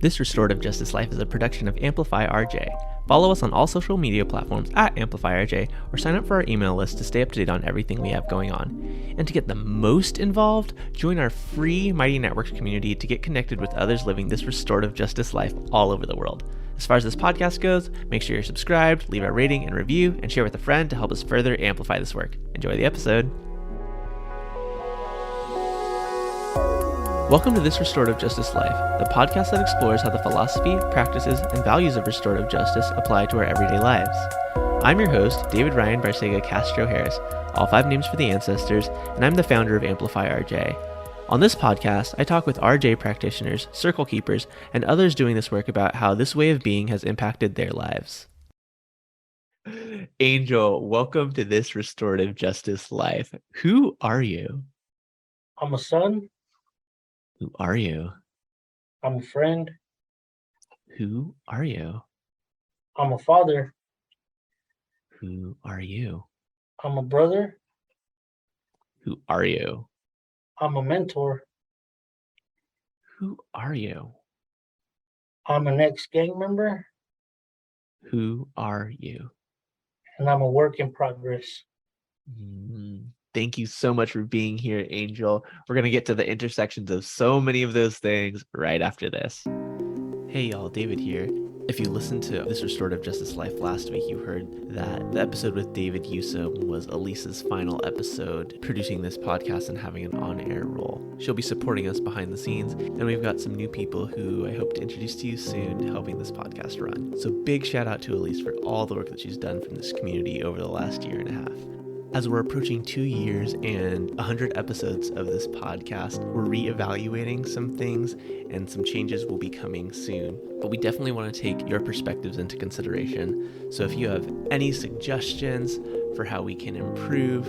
This Restorative Justice Life is a production of Amplify RJ. Follow us on all social media platforms at Amplify RJ or sign up for our email list to stay up to date on everything we have going on. And to get the most involved, join our free Mighty Networks community to get connected with others living this restorative justice life all over the world. As far as this podcast goes, make sure you're subscribed, leave a rating and review, and share with a friend to help us further amplify this work. Enjoy the episode. Welcome to This Restorative Justice Life, the podcast that explores how the philosophy, practices, and values of restorative justice apply to our everyday lives. I'm your host, David Ryan Barcega Castro Harris, all 5 names for the ancestors, and I'm the founder of Amplify RJ. On this podcast, I talk with RJ practitioners, circle keepers, and others doing this work about how this way of being has impacted their lives. Angel, welcome to This Restorative Justice Life. Who are you? I'm a son. Who are you? I'm a friend. Who are you? I'm a father. Who are you? I'm a brother. Who are you? I'm a mentor. Who are you? I'm an ex-gang member. Who are you? And I'm a work in progress. Thank you so much for being here, Angel. We're going to get to the intersections of so many of those things right after this. Hey y'all, David here. If you listened to This Restorative Justice Life last week, you heard that the episode with David Yusom was Elisa's final episode, producing this podcast and having an on-air role. She'll be supporting us behind the scenes, and we've got some new people who I hope to introduce to you soon, helping this podcast run. So big shout out to Elise for all the work that she's done from this community over the last year and a half. As we're approaching 2 years and 100 episodes of this podcast, we're reevaluating some things and some changes will be coming soon. But we definitely want to take your perspectives into consideration. So if you have any suggestions for how we can improve,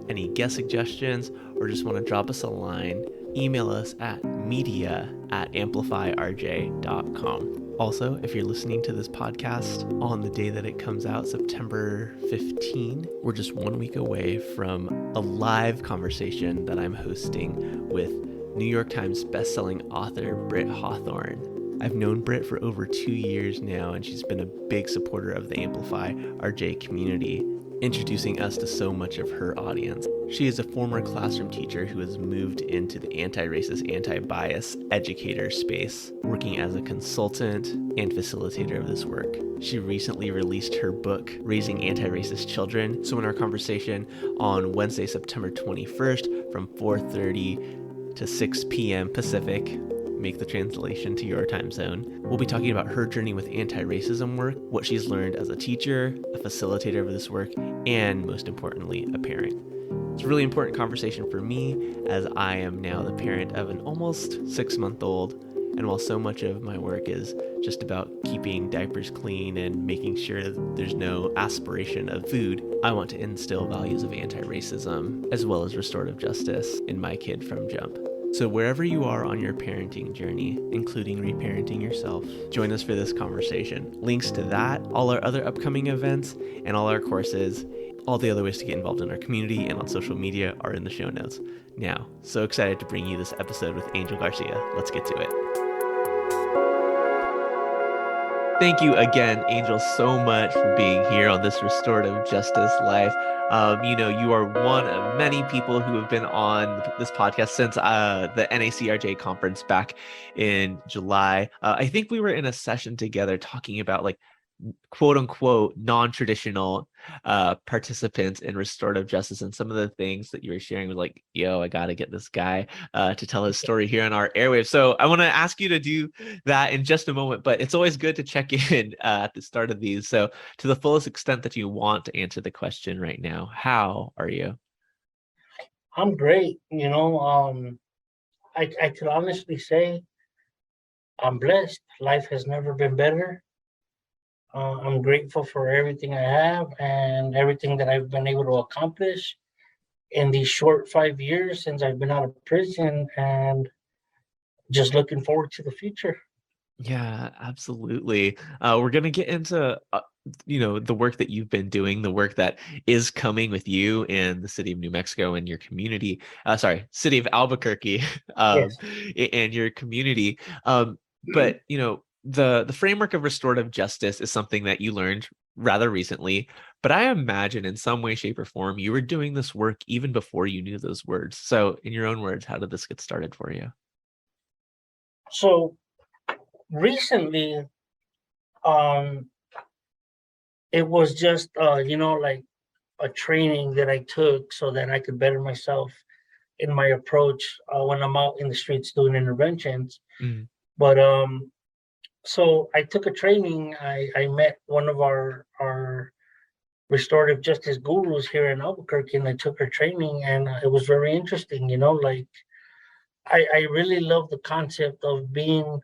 any guest suggestions, or just want to drop us a line, email us at media@amplifyrj.com. Also, if you're listening to this podcast on the day that it comes out, September 15, we're just 1 week away from a live conversation that I'm hosting with New York Times bestselling author Britt Hawthorne. I've known Britt for over 2 years now, and she's been a big supporter of the Amplify RJ community, introducing us to so much of her audience. She is a former classroom teacher who has moved into the anti-racist, anti-bias educator space, working as a consultant and facilitator of this work. She recently released her book, Raising Anti-Racist Children. So in our conversation on Wednesday, September 21st from 4:30 to 6 p.m. Pacific, make the translation to your time zone, we'll be talking about her journey with anti-racism work, what she's learned as a teacher, a facilitator of this work, and most importantly, a parent. It's a really important conversation for me as I am now the parent of an almost 6-month-old, and while so much of my work is just about keeping diapers clean and making sure that there's no aspiration of food, I want to instill values of anti-racism as well as restorative justice in my kid from jump. So wherever you are on your parenting journey, including reparenting yourself, join us for this conversation. Links to that, all our other upcoming events, and all our courses, all the other ways to get involved in our community and on social media are in the show notes. Now, so excited to bring you this episode with Angel Garcia. Let's get to it. Thank you again, Angel, so much for being here on This Restorative Justice Life. You are one of many people who have been on this podcast since the NACRJ conference back in July. I think we were in a session together talking about quote unquote non-traditional participants in restorative justice, and some of the things that you were sharing was like, yo, I gotta get this guy to tell his story here on our airwaves. So I want to ask you to do that in just a moment, but it's always good to check in at the start of these. So to the fullest extent that you want to answer the question right now, how are you? I'm great. I could honestly say I'm blessed. Life has never been better. I'm grateful for everything I have and everything that I've been able to accomplish in these short 5 years since I've been out of prison, and just looking forward to the future. Yeah, absolutely. We're going to get into, the work that you've been doing, the work that is coming with you in the city of New Mexico and your community, city of Albuquerque, Yes. and your community. But, the framework of restorative justice is something that you learned rather recently, but I imagine in some way, shape, or form, you were doing this work even before you knew those words. So in your own words, how did this get started for you? So recently, um, it was just like a training that I took so that I could better myself in my approach when I'm out in the streets doing interventions. Mm. But so I took a training. I met one of our restorative justice gurus here in Albuquerque, and I took her training, and it was very interesting. Like I really love the concept of the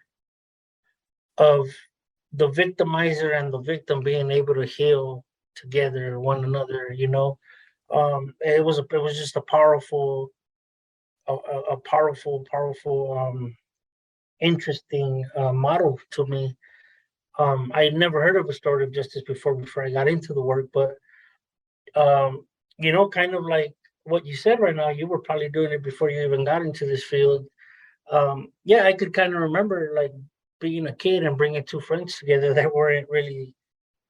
victimizer and the victim being able to heal together one Mm. another. It was just a powerful a powerful interesting model to me. I had never heard of restorative justice before I got into the work, but kind of like what you said right now, you were probably doing it before you even got into this field. Yeah, I could kind of remember like being a kid and bringing two friends together that weren't really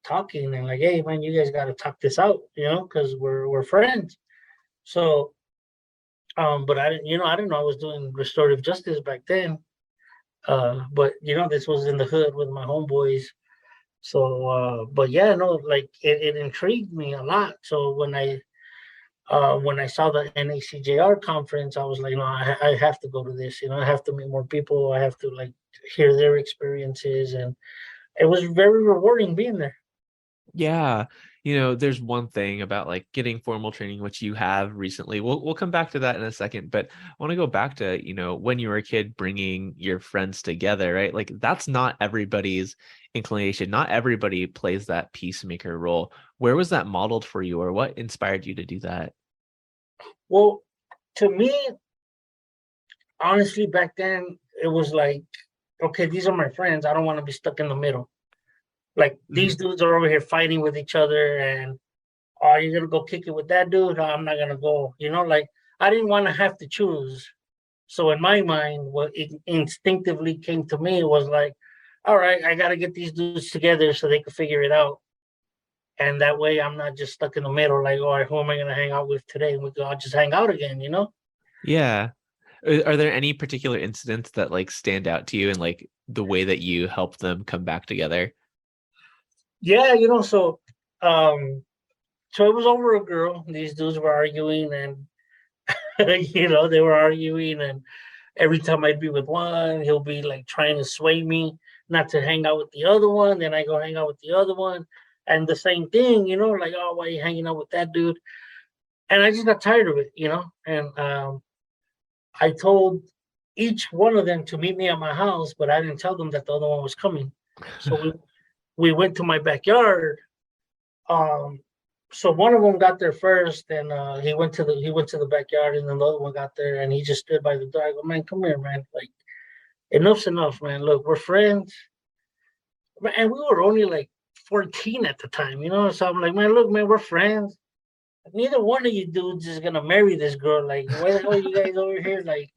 talking and like, hey man, you guys got to talk this out, because we're friends. So, but I didn't know I was doing restorative justice back then. But this was in the hood with my homeboys. So, but yeah, no, like it intrigued me a lot. So when I saw the NACJR conference, I was like, no, I have to go to this. I have to meet more people. I have to like hear their experiences, and it was very rewarding being there. Yeah. There's one thing about like getting formal training, which you have recently. We'll come back to that in a second, but I want to go back to, when you were a kid bringing your friends together, right? Like that's not everybody's inclination. Not everybody plays that peacemaker role. Where was that modeled for you, or what inspired you to do that? Well, to me, honestly, back then it was like, okay, these are my friends. I don't want to be stuck in the middle. Like these Mhm. dudes are over here fighting with each other, and oh, you're gonna go kick it with that dude? Oh, I'm not gonna go. Like I didn't want to have to choose. So in my mind, what it instinctively came to me was like, all right, I got to get these dudes together so they can figure it out, and that way I'm not just stuck in the middle. Like, all right, who am I gonna hang out with today? We can all just hang out again. Yeah. Are there any particular incidents that like stand out to you and like the way that you help them come back together? Yeah, um, so it was over a girl. These dudes were arguing, and they were arguing, and every time I'd be with one, he'll be like trying to sway me not to hang out with the other one. Then I go hang out with the other one. And the same thing, like, oh, why are you hanging out with that dude? And I just got tired of it. And I told each one of them to meet me at my house, but I didn't tell them that the other one was coming. So we went to my backyard. Um, so one of them got there first, and he went to the backyard, and then the other one got there, and he just stood by the door. I go, man, come here, man. Like enough's enough, man. Look, we're friends, and we were only like 14 at the time. So I'm like, man, look, man, we're friends. Neither one of you dudes is gonna marry this girl. Like, why the hell are you guys over here? Like,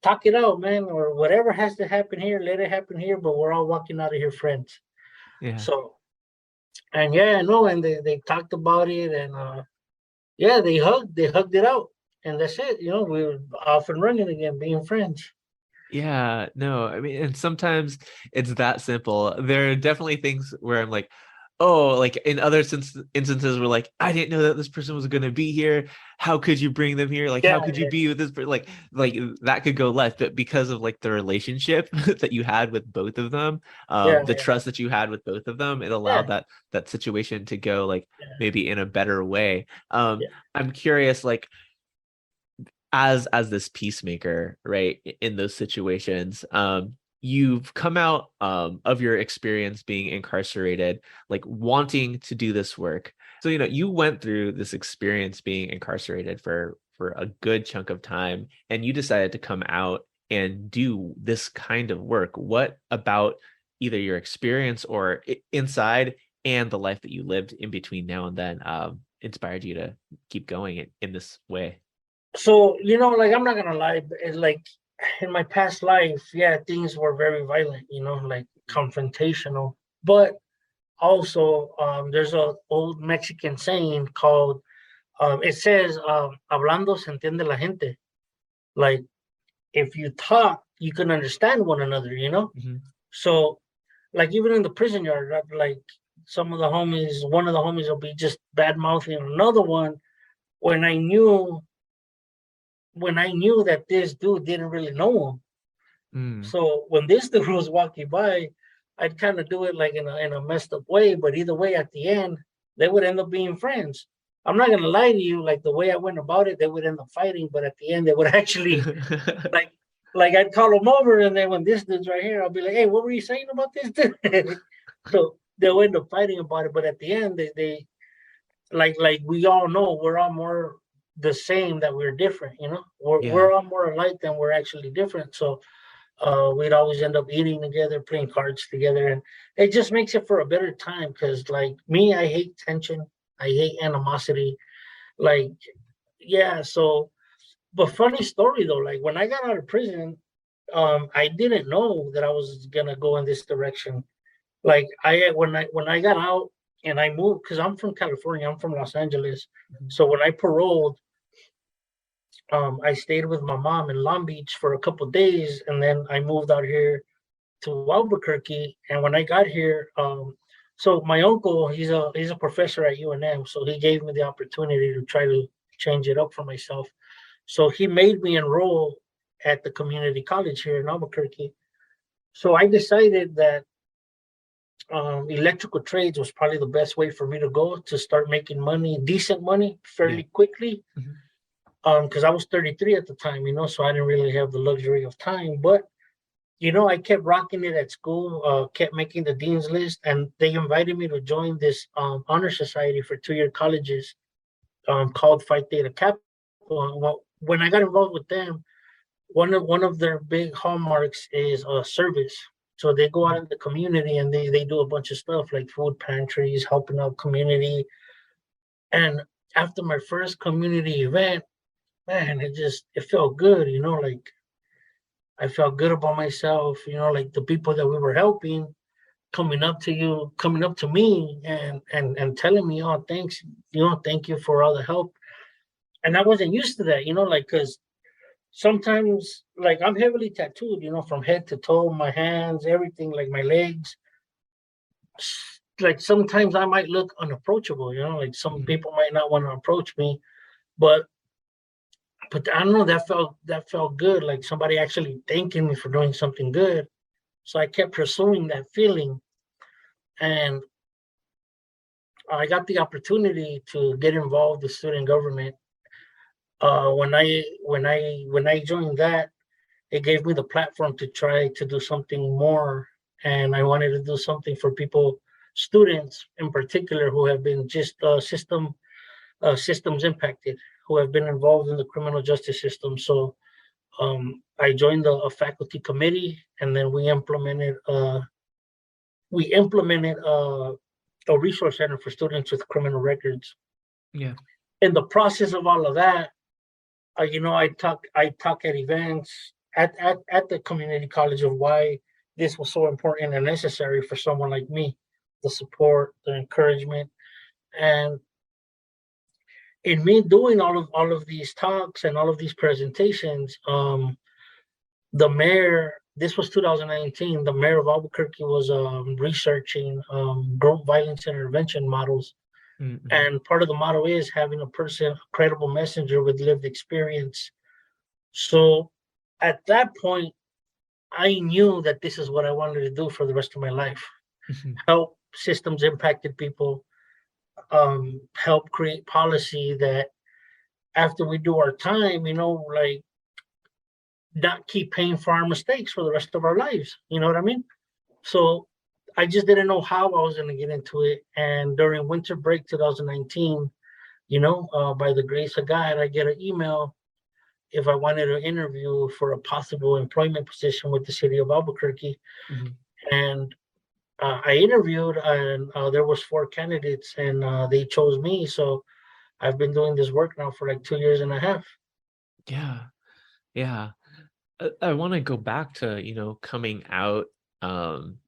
talk it out, man, or whatever has to happen here, let it happen here. But we're all walking out of here friends. Yeah. So, and yeah, no, and they talked about it, and yeah, they hugged it out, and that's it. We were off and running again, being friends. Yeah, no, I mean, and sometimes it's that simple. There are definitely things where I'm like, oh, like in other instances where like, I didn't know that this person was going to be here. How could you bring them here? Like, how Yeah, could you yeah, be with this person? Like that could go left, but because of like the relationship that you had with both of them, yeah, the trust that you had with both of them, it yeah, allowed that situation to go like yeah, maybe in a better way. yeah. I'm curious, like as this peacemaker, right, in those situations, you've come out of your experience being incarcerated, like wanting to do this work. So you went through this experience being incarcerated for a good chunk of time, and you decided to come out and do this kind of work. What about either your experience or inside and the life that you lived in between now and then inspired you to keep going in this way? So like I'm not gonna lie, it's like in my past life, yeah, things were very violent, like confrontational. But also, there's a old Mexican saying called, it says, hablando se entiende la gente. Like, if you talk, you can understand one another. Mm-hmm. So, like, even in the prison yard, like, one of the homies will be just bad mouthing another one when I knew that this dude didn't really know him. Mm. So when this dude was walking by, I'd kind of do it like in a messed up way, but either way, at the end, they would end up being friends. I'm not gonna lie to you, like the way I went about it, they would end up fighting, but at the end, they would actually like I'd call them over, and then when this dude's right here, I'll be like, "Hey, what were you saying about this dude?" So they'll end up fighting about it, but at the end, they like we all know we're all more the same that we're different. Yeah. We're all more alike than we're actually different. So we'd always end up eating together, playing cards together, and it just makes it for a better time. Because like me, I hate tension, I hate animosity. Like, yeah. So, but funny story though, like when I got out of prison, I didn't know that I was gonna go in this direction. Like when I got out and I moved, because I'm from California, I'm from Los Angeles. Mhm. So when I paroled, I stayed with my mom in Long Beach for a couple of days, and then I moved out here to Albuquerque. And when I got here, so my uncle, he's a professor at UNM, so he gave me the opportunity to try to change it up for myself. So he made me enroll at the community college here in Albuquerque. So I decided that electrical trades was probably the best way for me to go to start making money, decent money, Yeah. fairly quickly. Mhm. Because I was 33 at the time, so I didn't really have the luxury of time. But I kept rocking it at school, kept making the dean's list, and they invited me to join this honor society for 2-year colleges called Phi Theta Kappa. Well, when I got involved with them, one of their big hallmarks is service. So they go out Mhm. in the community and they do a bunch of stuff like food pantries, helping out community. And after my first community event, man, it felt good, like I felt good about myself, like the people that we were helping coming up to me and telling me, oh, thanks, thank you for all the help. And I wasn't used to that, like, because sometimes, like, I'm heavily tattooed, from head to toe, my hands, everything, like my legs. Like sometimes I might look unapproachable, like some Mhm. people might not want to approach me, but I don't know, that felt good, like somebody actually thanking me for doing something good. So I kept pursuing that feeling, and I got the opportunity to get involved with student government. When I joined that, it gave me the platform to try to do something more, and I wanted to do something for people, students in particular, who have been just systems impacted, who have been involved in the criminal justice system. So I joined a faculty committee, and then we implemented a resource center for students with criminal records. Yeah. In the process of all of that, I talk at events at the community college of why this was so important and necessary for someone like me, the support, the encouragement, and in me doing all of these talks and all of these presentations, the mayor. This was 2019. The mayor of Albuquerque was researching group violence intervention models, Mm-hmm. and part of the model is having a credible messenger with lived experience. So at that point, I knew that this is what I wanted to do for the rest of my life. Mm-hmm. Help systems impacted people, help create policy that after we do our time, like not keep paying for our mistakes for the rest of our lives. You know what I mean? So I just didn't know how I was going to get into it. And during winter break 2019, by the grace of God, I get an email if I wanted to interview for a possible employment position with the city of Albuquerque. Mm-hmm. And I interviewed, and there was 4 candidates, and they chose me. So I've been doing this work now for like 2 years and a half. Yeah. Yeah. I want to go back to, coming out, um,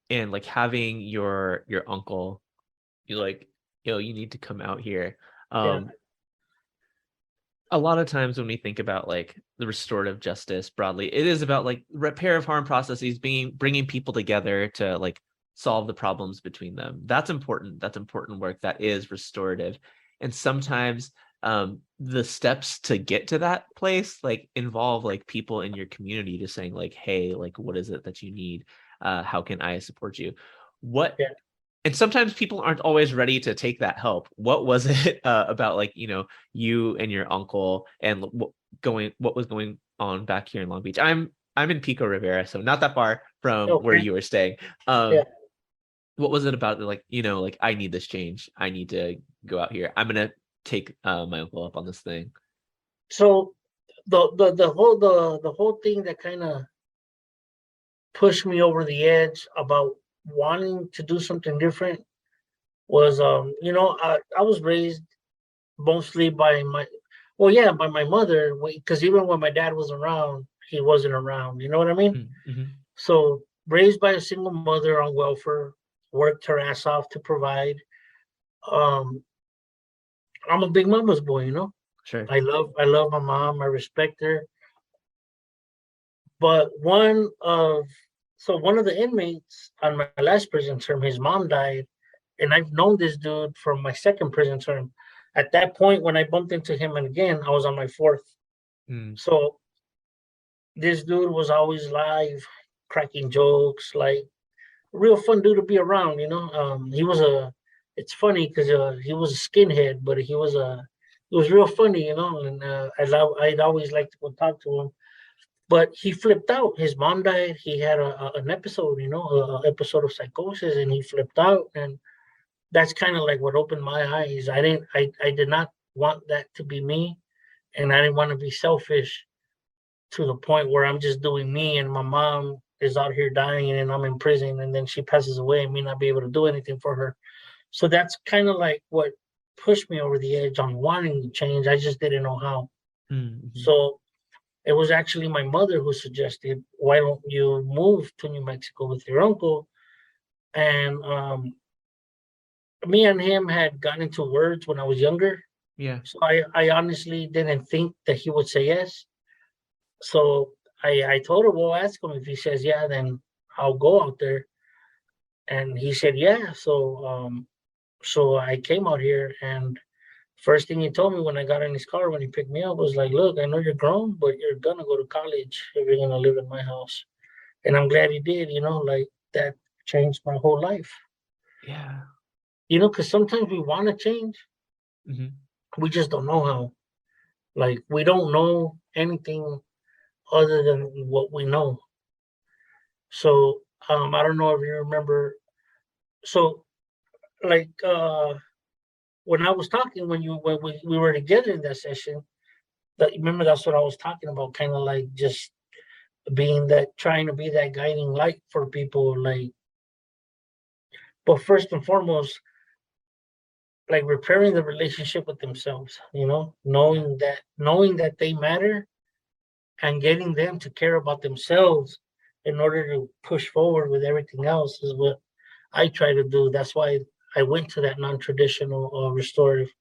and like having your uncle, you like, you need to come out here. Yeah, Um, a lot of times when we think about like the restorative justice broadly, it is about like repair of harm processes, bringing people together to like solve the problems between them. That's important. That's important work. That is restorative. And sometimes the steps to get to that place like involve like people in your community just saying like, hey, like what is it that you need? How can I support you? What yeah. And sometimes people aren't always ready to take that help. What was it about like, you and your uncle and what was going on back here in Long Beach? I'm in Pico Rivera, so not that far from where Okay. you were staying. Yeah. What was it about like, like I need this change. I need to go out here. I'm gonna take my uncle up on this thing. So the whole thing that kind of pushed me over the edge about wanting to do something different was I was raised mostly by by my mother, because even when my dad was around, he wasn't around, you know what I mean? Mm-hmm. So raised by a single mother on welfare, worked her ass off to provide. um I'm a big mama's boy, Sure. I love my mom, I respect her. But one of the inmates on my last prison term, his mom died, and I've known this dude from my second prison term. At that point, when I bumped into him again, I was on my fourth. Mm, So this dude was always live, cracking jokes, like real fun dude to be around. He was a. It's funny because he was a skinhead, but he was real funny, and I'd always like to go talk to him. But he flipped out. His mom died. He had an episode, an episode of psychosis, and he flipped out. And that's kind of like what opened my eyes. I did not want that to be me, and I didn't want to be selfish to the point where I'm just doing me, and my mom is out here dying, and I'm in prison, and then she passes away, and me not be able to do anything for her. So that's kind of like what pushed me over the edge on wanting to change. I just didn't know how. mm-hmm. So it was actually my mother who suggested, why don't you move to New Mexico with your uncle? And me and him had gotten into words when I was younger. Yeah. So I honestly didn't think that he would say yes. So I told her, well, ask him. If he says yeah, then I'll go out there. And he said yeah. So I came out here, and first thing he told me when I got in his car when he picked me up was like, look, I know you're grown, but you're gonna go to college if you're gonna live in my house. And I'm glad he did, like that changed my whole life. Yeah. Because sometimes we want to change, Mm-hmm. we just don't know how. Like we don't know anything other than what we know. So I don't know if you remember. So like when I was talking when we were together in that session, that remember that's what I was talking about, kind of like just being that trying to be that guiding light for people, like, but first and foremost, like repairing the relationship with themselves, Yeah. knowing that they matter, and getting them to care about themselves in order to push forward with everything else is what I try to do. That's why I went to that non-traditional restorative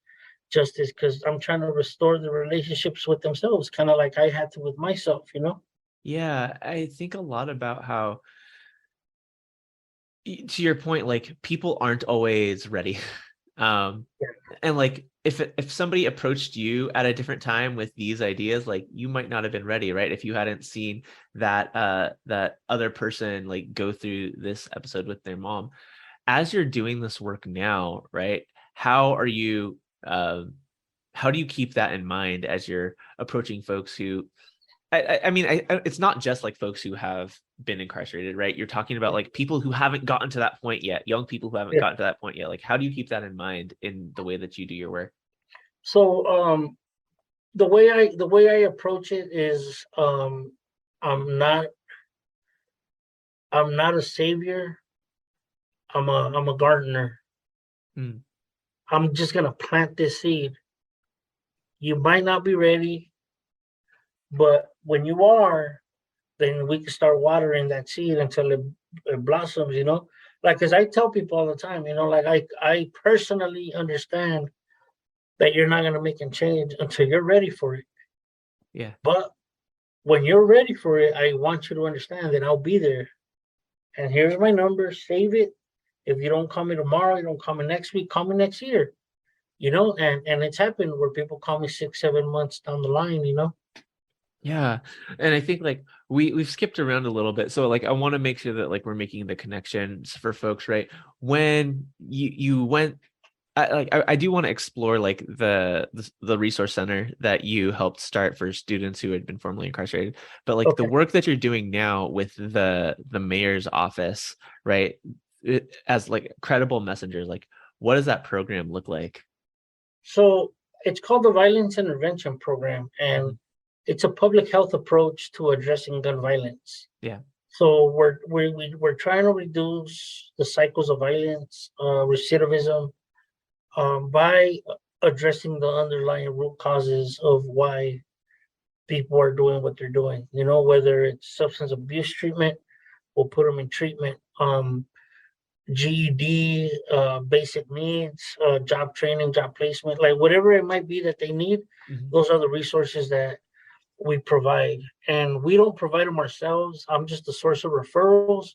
justice, because I'm trying to restore the relationships with themselves, kind of like I had to with myself. Yeah. I think a lot about how, to your point, like people aren't always ready. um Yeah, and like if somebody approached you at a different time with these ideas, like you might not have been ready, right? If you hadn't seen that other person like go through this episode with their mom. As you're doing this work now, right? How are you how do you keep that in mind as you're approaching folks who I mean, it's not just like folks who have been incarcerated, right? You're talking about like people who haven't gotten to that point yet, young people who haven't yeah. gotten to that point yet. Like, how do you keep that in mind in the way that you do your work? So the way I approach it is, I'm not I'm not a savior. I'm a gardener. Mm, I'm just gonna plant this seed. You might not be ready, but when you are, then we can start watering that seed until it blossoms, you know. Like, as I tell people all the time, you know, like I personally understand that you're not gonna make a change until you're ready for it. Yeah. But when you're ready for it, I want you to understand that I'll be there. And here's my number, save it. If you don't call me tomorrow, you don't call me next week, call me next year. You know, and it's happened where people call me 6, 7 months down the line, you know. Yeah. And I think like we've skipped around a little bit. So like I want to make sure that like we're making the connections for folks, right? When you went I do want to explore like the resource center that you helped start for students who had been formerly incarcerated, but like the Okay. work that you're doing now with the mayor's office, right? As like credible messengers, like what does that program look like? So it's called the Violence Intervention Program, Mhm. and it's a public health approach to addressing gun violence. Yeah. So we're trying to reduce the cycles of violence, recidivism, by addressing the underlying root causes of why people are doing what they're doing. You know, whether it's substance abuse treatment, we'll put them in treatment. GED, basic needs, job training, job placement, like whatever it might be that they need. Mhm. Those are the resources that we provide, and we don't provide them ourselves. I'm just the source of referrals,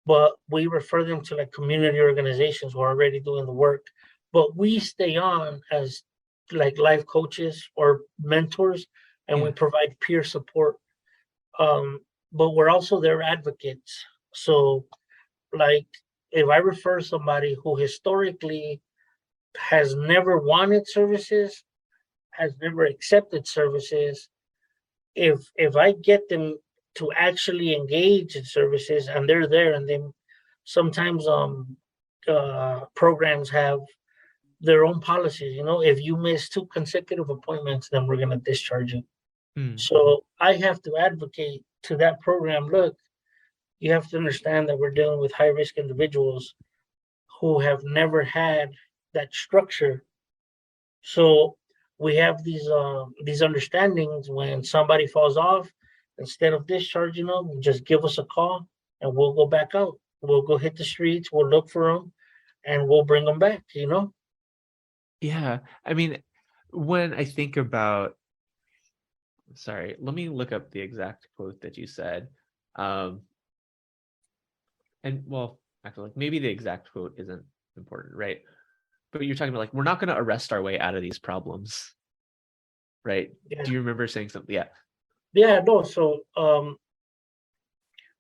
but we refer them to like community organizations who are already doing the work. But we stay on as like life coaches or mentors, and we Yeah. provide peer support. Um, but we're also their advocates. So, like, if I refer somebody who historically has never wanted services, has never accepted services, if I get them to actually engage in services and they're there, and then sometimes programs have their own policies. You know, if you miss 2 consecutive appointments, then we're gonna discharge you. Mm. So I have to advocate to that program. Look, you have to understand that we're dealing with high risk individuals who have never had that structure. So we have these understandings. When somebody falls off, instead of discharging them, just give us a call and we'll go back out. We'll go hit the streets. We'll look for them and we'll bring them back. You know. Yeah. I mean, when I think about, sorry, let me look up the exact quote that you said. Um, and well, actually, like maybe the exact quote isn't important, right? But you're talking about like we're not going to arrest our way out of these problems, right? Yeah. Do you remember saying something? Yeah. Yeah. No. So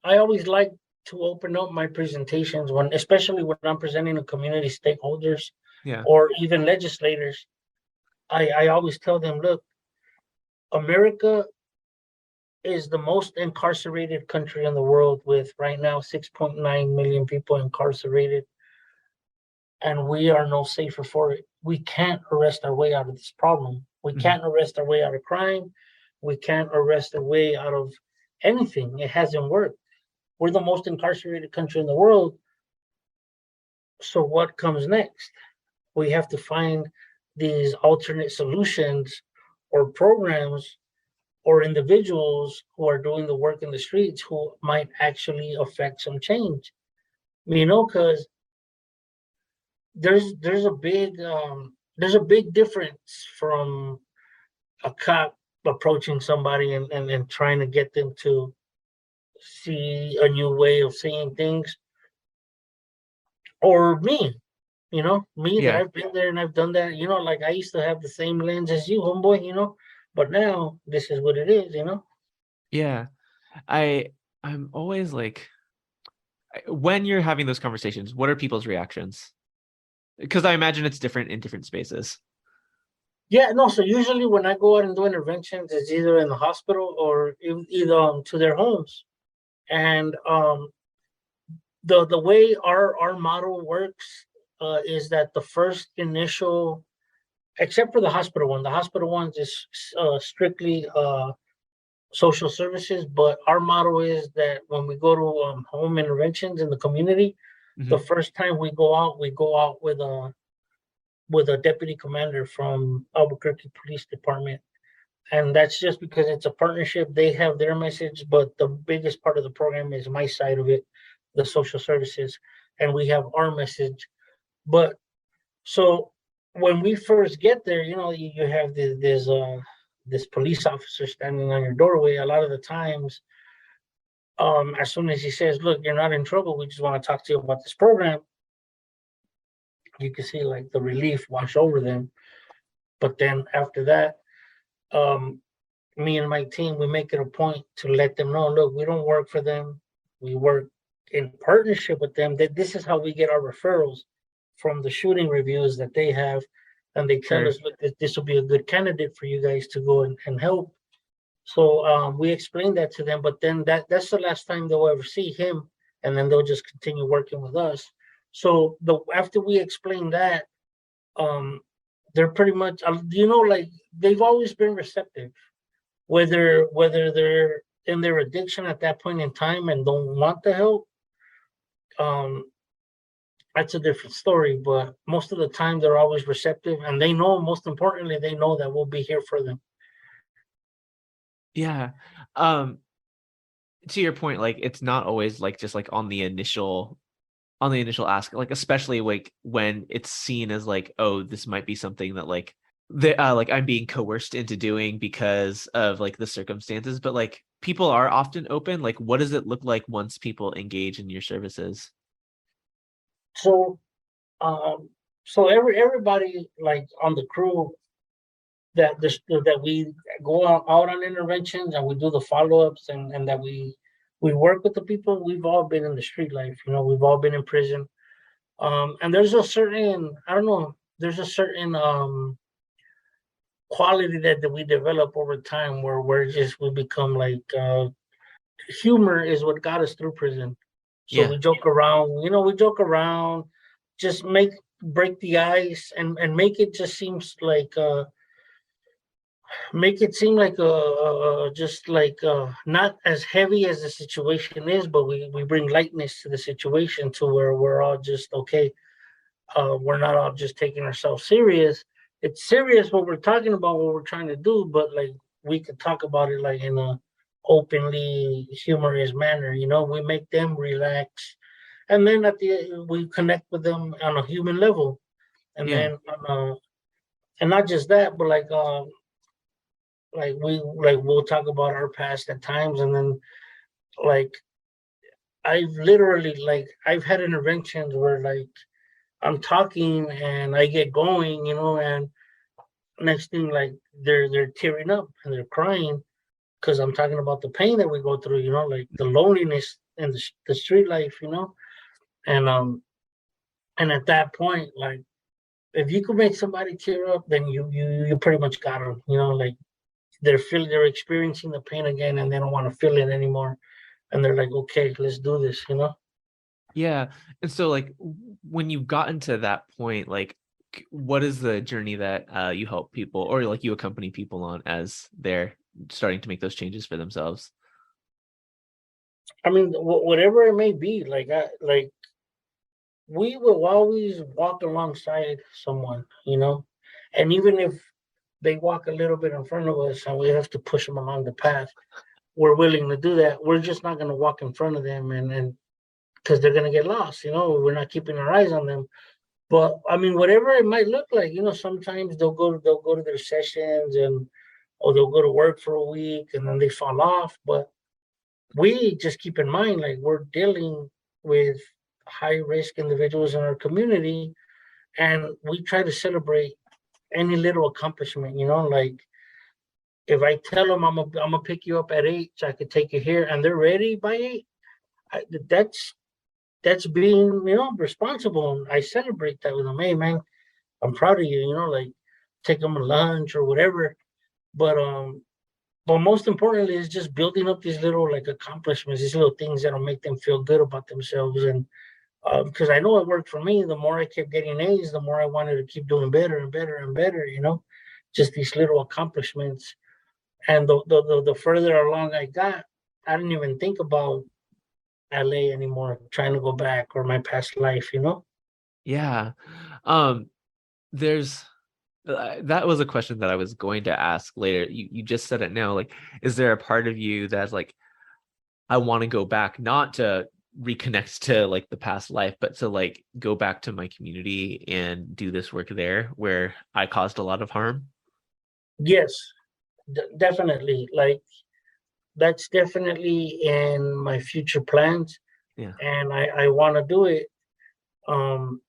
I always like to open up my presentations when, especially when I'm presenting to community stakeholders Yeah. or even legislators. I always tell them, look, America is the most incarcerated country in the world, with right now 6.9 million people incarcerated, and we are no safer for it. We can't arrest our way out of this problem. We Mhm. can't arrest our way out of crime. We can't arrest our way out of anything. It hasn't worked. We're the most incarcerated country in the world. So what comes next? We have to find these alternate solutions or programs or individuals who are doing the work in the streets who might actually affect some change. You know, because there's a big difference from a cop approaching somebody and trying to get them to see a new way of seeing things, or me, you know, me that Yeah. I've been there and I've done that. You know, like I used to have the same lens as you, homeboy, you know, but now this is what it is, you know. Yeah. I I'm always like when you're having those conversations, what are people's reactions? Because I imagine it's different in different spaces. Yeah, no. So usually when I go out and do interventions, it's either in the hospital or either to their homes. And the way our model works is that the first initial, except for the hospital ones is strictly social services. But our model is that when we go to home interventions in the community, the Mhm. first time we go out with a deputy commander from Albuquerque Police Department, And that's just because it's a partnership. They have their message, but the biggest part of the program is my side of it, the social services, and we have our message. But so when we first get there, you have this police officer standing on your doorway. A lot of the times, as soon as he says, "Look, you're not in trouble. We just want to talk to you about this program," you can see like the relief wash over them. But then after that, um, me and my team, we make it a point to let them know, look, we don't work for them. We work in partnership with them. That this is how we get our referrals from the shooting reviews that they have. And they tell Sure. us, look, this will be a good candidate for you guys to go and help. So we explain that to them, but then that's the last time they'll ever see him, and then they'll just continue working with us. So after we explain that, um, they're pretty much, like they've always been receptive, whether they're in their addiction at that point in time and don't want the help. Um, that's a different story, but most of the time they're always receptive, and they know, most importantly, they know that we'll be here for them. Yeah. Um, to your point, like it's not always like just like on the initial ask, like especially like when it's seen as like, oh, this might be something that like I'm being coerced into doing because of like the circumstances. But like people are often open. Like, what does it look like once people engage in your services? So, um, so everybody like on the crew that we go out on interventions and we do the follow-ups, and that we work with the people. We've all been in the street life, we've all been in prison. And there's a certain, I don't know, there's a certain quality that we develop over time where we become like humor is what got us through prison. So Yeah. we joke around, we joke around, just break the ice, and make it seem like just like not as heavy as the situation is, but we bring lightness to the situation to where we're all just okay. We're not all just taking ourselves serious. It's serious what we're talking about, what we're trying to do, but like we could talk about it like in a openly humorous manner. We make them relax, and then we connect with them on a human level, and Yeah. then and not just that, but we'll talk about our past at times, and then like I've had interventions where like I'm talking and I get going, and next thing like they're tearing up and they're crying because I'm talking about the pain that we go through, like the loneliness and the street life, and and at that point, like if you could make somebody tear up, then you pretty much got them, like they're experiencing the pain again and they don't want to feel it anymore, and they're like, okay, let's do this. Yeah. And so like when you've gotten to that point, like what is the journey that you help people or like you accompany people on as they're starting to make those changes for themselves? I mean, whatever it may be, like we will always walk alongside someone, and even if they walk a little bit in front of us and we have to push them along the path, we're willing to do that. We're just not going to walk in front of them and because they're going to get lost, we're not keeping our eyes on them. But I mean, whatever it might look like, sometimes they'll go to their sessions, or they'll go to work for a week and then they fall off. But we just keep in mind, like we're dealing with high risk individuals in our community, and we try to celebrate any little accomplishment. Like if I tell them I'm gonna pick you up at 8, so I could take you here, and they're ready by 8, I, that's being responsible. And I celebrate that with them. Hey man, I'm proud of you. Like take them a lunch or whatever. But most importantly is just building up these little like accomplishments, these little things that'll make them feel good about themselves. And because I know it worked for me, the more I kept getting A's, the more I wanted to keep doing better and better and better. Just these little accomplishments. And the further along I got, I didn't even think about LA anymore, trying to go back or my past life. Yeah. Um there's That was a question that I was going to ask later. You just said it now. Like, is there a part of you that's like, I want to go back, not to reconnect to like the past life, but to like go back to my community and do this work there where I caused a lot of harm? Yes, definitely. Like that's definitely in my future plans, Yeah. and I want to do it. Um,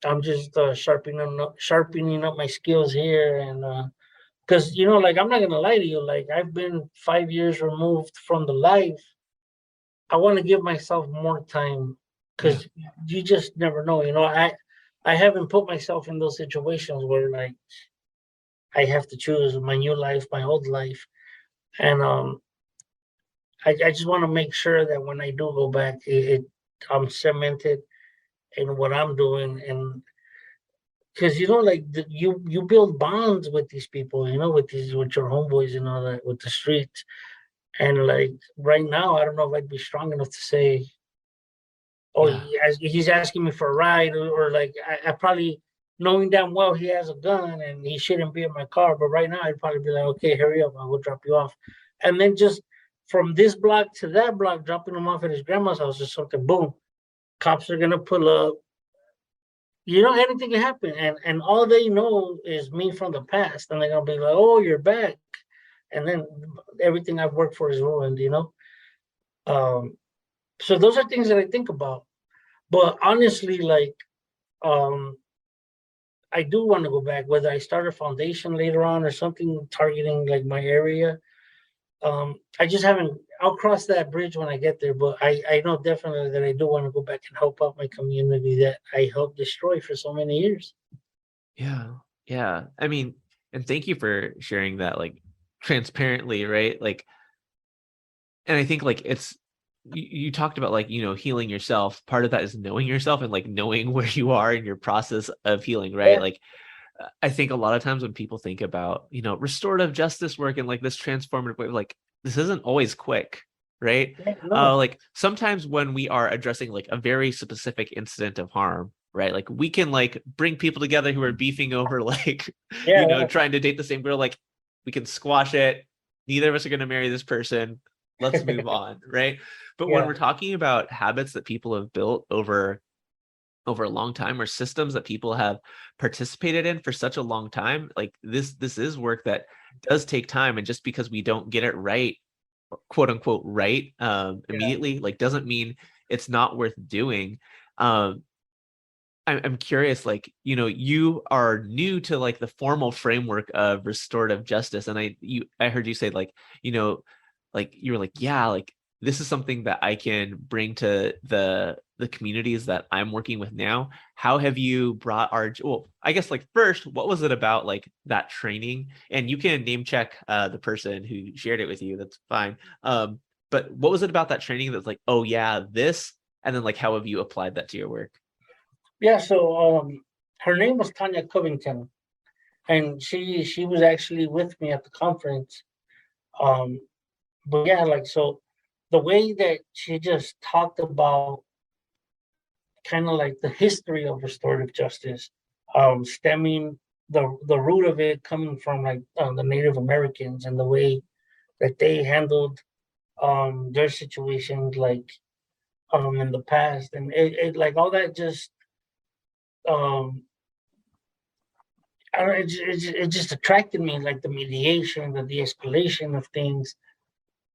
I'm just sharpening up my skills here, and because like I'm not gonna lie to you, like I've been 5 years removed from the life. I want to give myself more time Yeah. because you just never know. I haven't put myself in those situations where like I have to choose my new life, my old life, and I just want to make sure that when I do go back, I'm cemented in what I'm doing, and because like you build bonds with these people, with your homeboys and all that, with the streets, and like right now, I don't know if I'd be strong enough to say, oh, Yeah. he's asking me for a ride, or like I probably knowing damn well he has a gun and he shouldn't be in my car, but right now I'd probably be like, okay, hurry up, I will drop you off, and then just from this block to that block, dropping him off at his grandma's house or something. Boom, cops are gonna pull up. Anything can happen, and all they know is me from the past, and they're gonna be like, "Oh, you're back," and then everything I've worked for is ruined. Um, so those are things that I think about. But honestly, like, um, I do want to go back, whether I start a foundation later on or something targeting like my area. I just haven't. I'll cross that bridge when I get there, but I know definitely that I do want to go back and help out my community that I helped destroy for so many years. Yeah. Yeah. I mean, and thank you for sharing that like transparently, right? Like, and I think like you talked about like, healing yourself. Part of that is knowing yourself and like knowing where you are in your process of healing, right? Yeah, Like, I think a lot of times when people think about, restorative justice work and like this transformative way, like this isn't always quick, right? yeah, no, Like sometimes when we are addressing like a very specific incident of harm, right? Like we can like bring people together who are beefing over like, yeah, yeah, trying to date the same girl. Like we can squash it. Neither of us are going to marry this person. Let's move on, right? But when yeah, we're talking about habits that people have built over a long time or systems that people have participated in for such a long time, like this is work that does take time, and just because we don't get it right, quote unquote right, yeah. immediately, like doesn't mean it's not worth doing. um I'm curious, like, you are new to like the formal framework of restorative justice. And I heard you say like, you know, like you were like, yeah, like this is something that I can bring to the communities that I'm working with now. How have you brought our, well, I guess like first, what was it about like that training? And you can name check the person who shared it with you. That's fine. But what was it about that training that's like, oh yeah, this, and then like how have you applied that to your work? Yeah, so her name was Tanya Covington, and she was actually with me at the conference. Um, but yeah, like so, the way that she just talked about kind of like the history of restorative justice, stemming the root of it coming from like the Native Americans and the way that they handled their situations like in the past, and it like all that just um I don't know, it just attracted me, like the mediation, the de-escalation of things.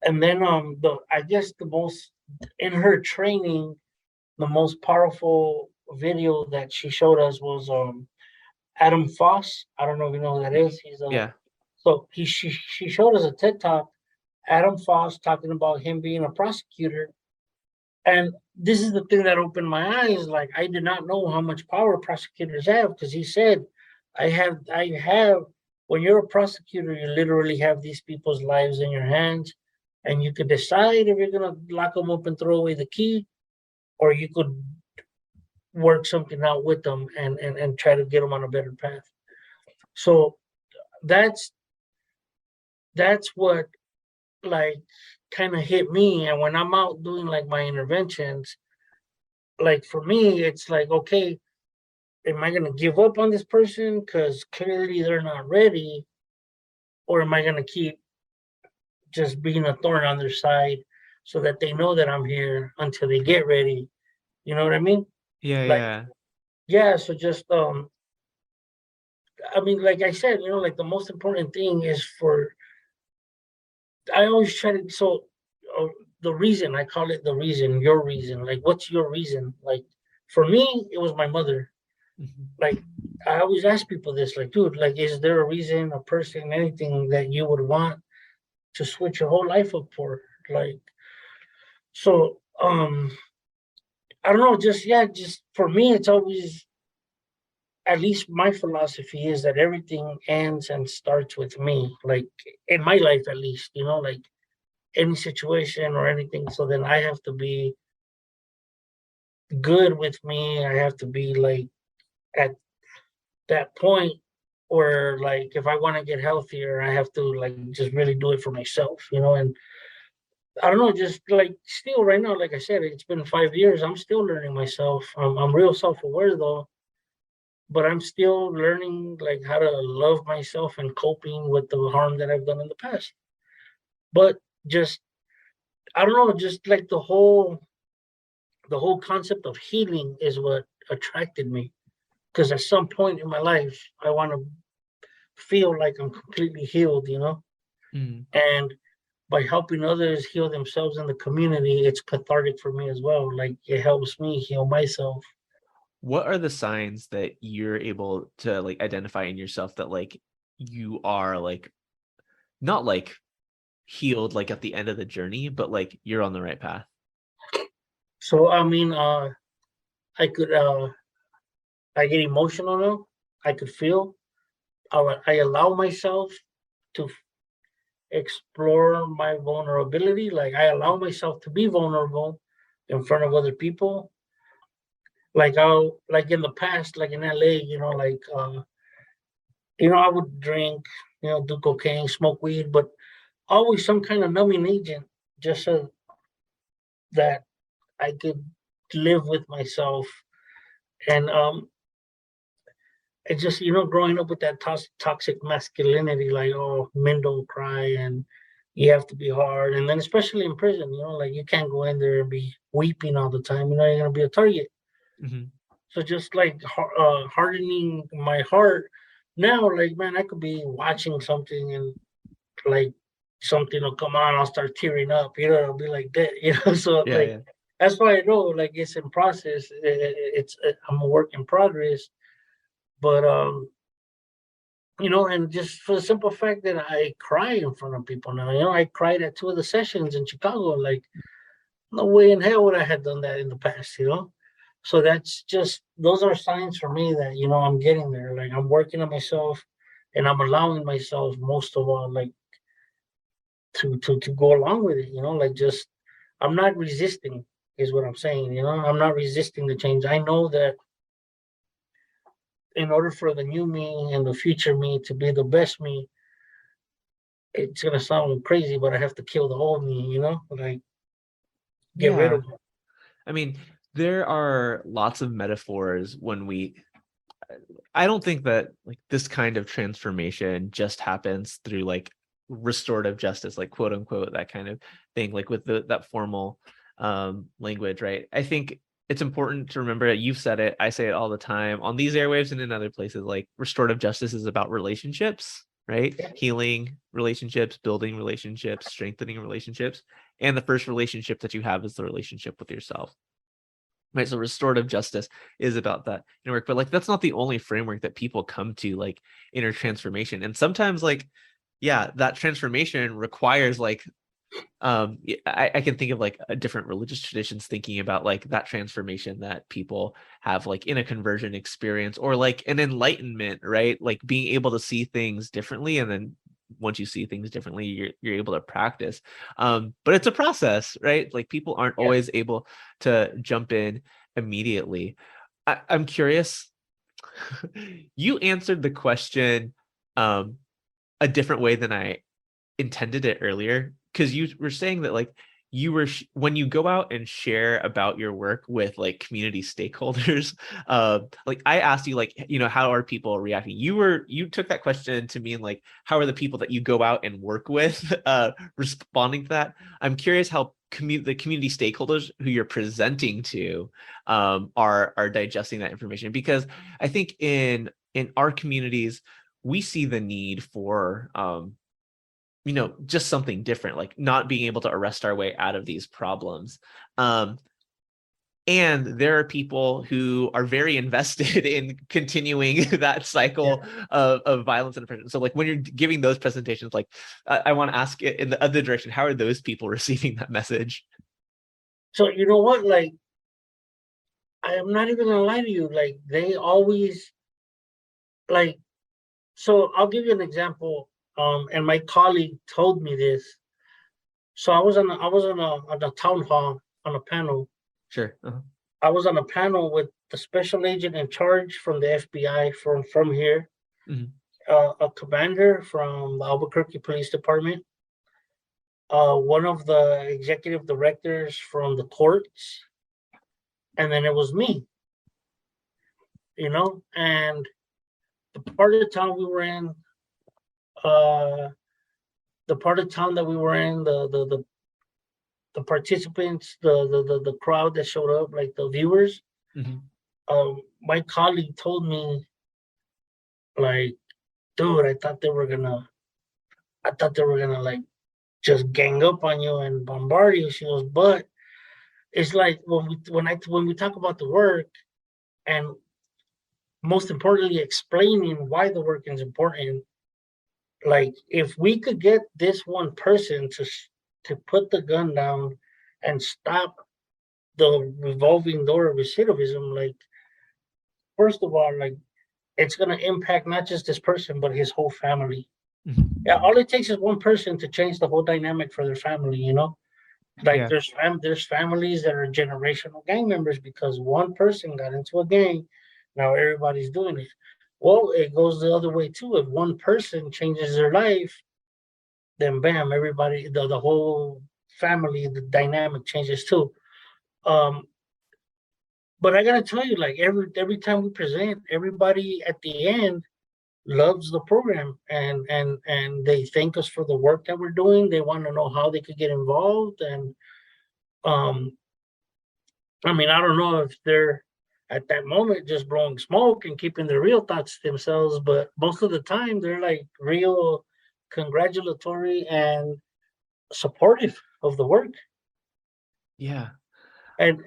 And then the I guess the most in her training, the most powerful video that she showed us was Adam Foss. I don't know if you know who that is. He's a Yeah. so he she showed us a TED talk, Adam Foss talking about him being a prosecutor. And this is the thing that opened my eyes. Like I did not know how much power prosecutors have because he said, I have. When you're a prosecutor, you literally have these people's lives in your hands, and you could decide if you're gonna lock them up and throw away the key, or you could work something out with them and try to get them on a better path. So that's that's what like kind of hit me. And when I'm out doing like my interventions, like for me, it's like okay, am I going to give up on this person because clearly they're not ready, or am I going to keep just being a thorn on their side so that they know that I'm here until they get ready? You know what I mean? Yeah, Like, yeah. yeah. So just I mean, like I said, like the most important thing is I always try to, so uh, the reason, I call it the reason, your reason. Like, what's your reason? Like, for me, it was my mother. Mhm. Like, I always ask people this, like, dude, like, is there a reason, a person, anything that you would want to switch your whole life up for? Like, so, I don't know, just for me, it's always, at least my philosophy is that everything ends and starts with me, like, in my life, at least, like, any situation or anything. So then I have to be good with me. I have to be like at that point where, like, if I want to get healthier, I have to like just really do it for myself, and I don't know, just like still right now, like I said, it's been 5 years. I'm still learning myself. I'm real self-aware though, but I'm still learning like how to love myself and coping with the harm that I've done in the past. But just I don't know, just like the whole concept of healing is what attracted me, because at some point in my life I want to feel like I'm completely healed. Mm. And by helping others heal themselves in the community, it's cathartic for me as well. Like, it helps me heal myself. What are the signs that you're able to like identify in yourself that like you are like not like healed like at the end of the journey, but like you're on the right path? So I mean, I could I get emotional now. I could feel. I allow myself to explore my vulnerability. Like, I allow myself to be vulnerable in front of other people. Like, I'll, like, in the past, like in LA, like I would drink, do cocaine, smoke weed, but always some kind of numbing agent, just so that I could live with myself. And it's just, growing up with that toxic masculinity, like, oh, men don't cry and you have to be hard. And then especially in prison, like, you can't go in there and be weeping all the time. You're gonna be a target. Mhm. So just like hardening my heart now, like, man, I could be watching something and like something will come on, I'll start tearing up, it'll be like that, so Yeah, like yeah. that's why I know, like, it's in process. I'm a work in progress, but and just for the simple fact that I cry in front of people now, I cried at two of the sessions in Chicago. Like, no way in hell would I have done that in the past. So that's just, those are signs for me that, I'm getting there. Like, I'm working on myself, and I'm allowing myself, most of all, like, to go along with it, like, just, I'm not resisting, is what I'm saying. I'm not resisting the change. I know that in order for the new me and the future me to be the best me, it's gonna sound crazy, but I have to kill the old me, like, get rid Yeah. of it. I mean, there are lots of metaphors I don't think that like this kind of transformation just happens through like restorative justice, like quote unquote, that kind of thing, like with that formal language, right? I think it's important to remember that you've said it, I say it all the time on these airwaves and in other places, like restorative justice is about relationships, right? Yeah. Healing relationships, building relationships, strengthening relationships. And the first relationship that you have is the relationship with yourself. Right. So restorative justice is about that inner work, but like that's not the only framework that people come to like inner transformation. And sometimes like, yeah, that transformation requires like I can think of like a different religious traditions thinking about like that transformation that people have like in a conversion experience or like an enlightenment, right? Like being able to see things differently, and then once you see things differently, you're able to practice. But it's a process, right? Like people aren't Yeah. always able to jump in immediately. I'm curious. You answered the question a different way than I intended it earlier, because you were saying that like when you go out and share about your work with like community stakeholders, like I asked you, like, how are people reacting? You took that question to mean like, how are the people that you go out and work with responding to that? I'm curious how the community stakeholders who you're presenting to are digesting that information, because I think in our communities we see the need for just something different, like not being able to arrest our way out of these problems. And there are people who are very invested in continuing that cycle of violence and oppression. So like when you're giving those presentations, like I want to ask it in the other direction, how are those people receiving that message? So you know what? Like, I am not even gonna lie to you. Like, they always like. So I'll give you an example. And my colleague told me this. So I was on a town hall on a panel. Sure. Uh-huh. I was on a panel with the special agent in charge from the FBI from here, Mhm. a commander from the Albuquerque Police Department, one of the executive directors from the courts, and then it was me, and the part of the town we were in, uh, the part of town that we were in, the participants, the crowd that showed up, like the viewers. Mhm. My colleague told me, like, dude, I thought they were gonna like just gang up on you and bombard you. She goes, but it's like when we talk about the work, and most importantly explaining why the work is important, like if we could get this one person to put the gun down and stop the revolving door of recidivism, like first of all, like it's gonna impact not just this person but his whole family. Mhm. Yeah, all it takes is one person to change the whole dynamic for their family. Like Yeah. there's families that are generational gang members because one person got into a gang. Now everybody's doing it. Well, it goes the other way too. If one person changes their life, then bam, everybody, the whole family, the dynamic changes too. Um, but I gotta tell you, like every time we present, everybody at the end loves the program, and they thank us for the work that we're doing. They want to know how they could get involved, and um, I mean, I don't know if they're at that moment just blowing smoke and keeping their real thoughts to themselves, but most of the time they're like real congratulatory and supportive of the work. Yeah. And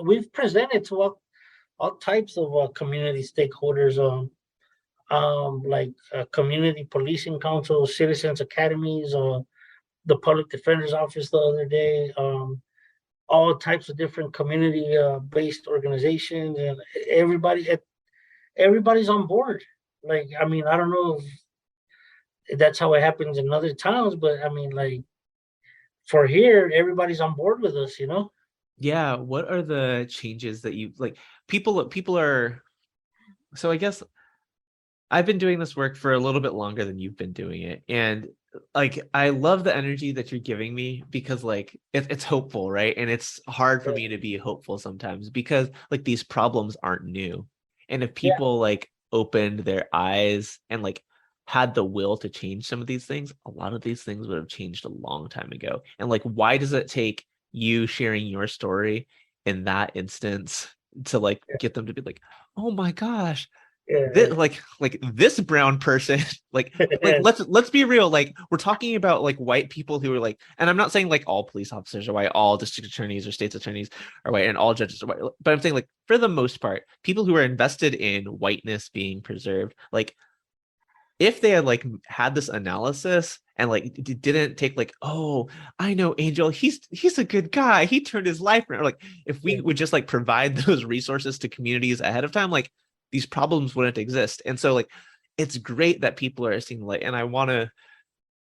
we've presented to all types of community stakeholders, like community policing councils, citizens academies, the public defender's office the other day, all types of different community based organizations, and everybody's on board. Like, I mean, I don't know if that's how it happens in other towns, but I mean, like for here, everybody's on board with us. Yeah. What are the changes that you like? People are, so I guess I've been doing this work for a little bit longer than you've been doing it. And like, I love the energy that you're giving me, because like it's hopeful, right? And it's hard for Yeah, me to be hopeful sometimes because like these problems aren't new. And if yeah, people like opened their eyes and like had the will to change some of these things, a lot of these things would have changed a long time ago. And like, why does it take you sharing your story in that instance to like get them to be like, oh my gosh, this yeah, like this brown person like yeah. let's be real, like we're talking about like white people who are like, and I'm not saying like all police officers are white, all district attorneys or state's attorneys are white, and all judges are white, but I'm saying like for the most part people who are invested in whiteness being preserved, like if they had like had this analysis and like didn't take like, oh, I know Angel, he's a good guy, he turned his life around, like if we Yeah. would just like provide those resources to communities ahead of time, like these problems wouldn't exist. And so like it's great that people are seeing the light. And I want to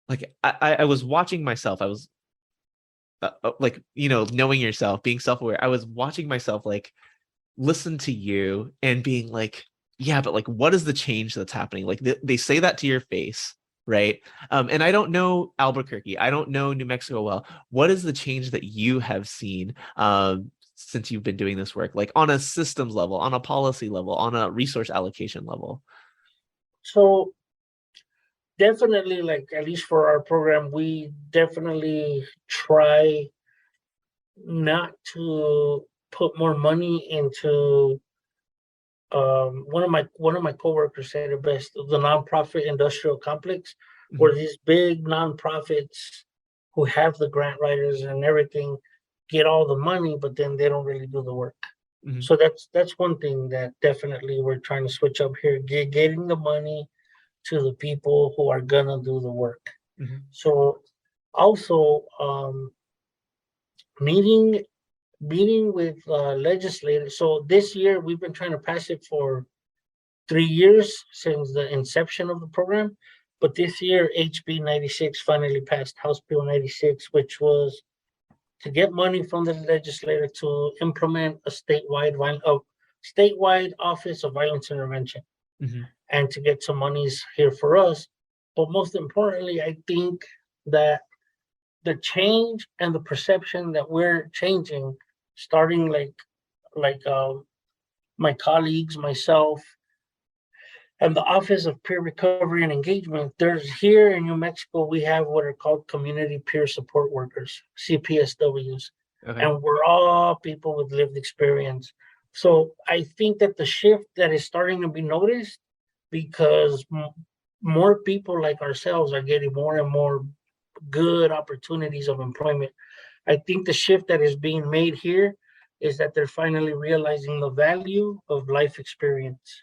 like I was watching myself, I was like, knowing yourself, being self-aware, I was watching myself like listen to you and being like, yeah, but like what is the change that's happening? Like they say that to your face, right? And I don't know Albuquerque. I don't know New Mexico well. What is the change that you have seen since you've been doing this work, like on a systems level, on a policy level, on a resource allocation level? So definitely, like at least for our program, we definitely try not to put more money into one of my coworkers said it best, the nonprofit industrial complex, where Mhm, these big nonprofits who have the grant writers and everything get all the money, but then they don't really do the work. mhm, So that's one thing that definitely we're trying to switch up here, getting the money to the people who are gonna do the work. mhm, So also meeting meeting with legislators. So this year we've been trying to pass it for 3 years since the inception of the program. But this year, HB 96 finally passed, House Bill 96, which was to get money from the legislator to implement a statewide office of violence intervention mhm. and to get some monies here for us. But most importantly, I think that the change and the perception that we're changing, starting like my colleagues, myself, and the Office of Peer Recovery and Engagement, there's here in New Mexico, we have what are called community peer support workers, CPSWs, Okay. and we're all people with lived experience. So I think that the shift that is starting to be noticed because more people like ourselves are getting more and more good opportunities of employment. I think the shift that is being made here is that they're finally realizing the value of life experience.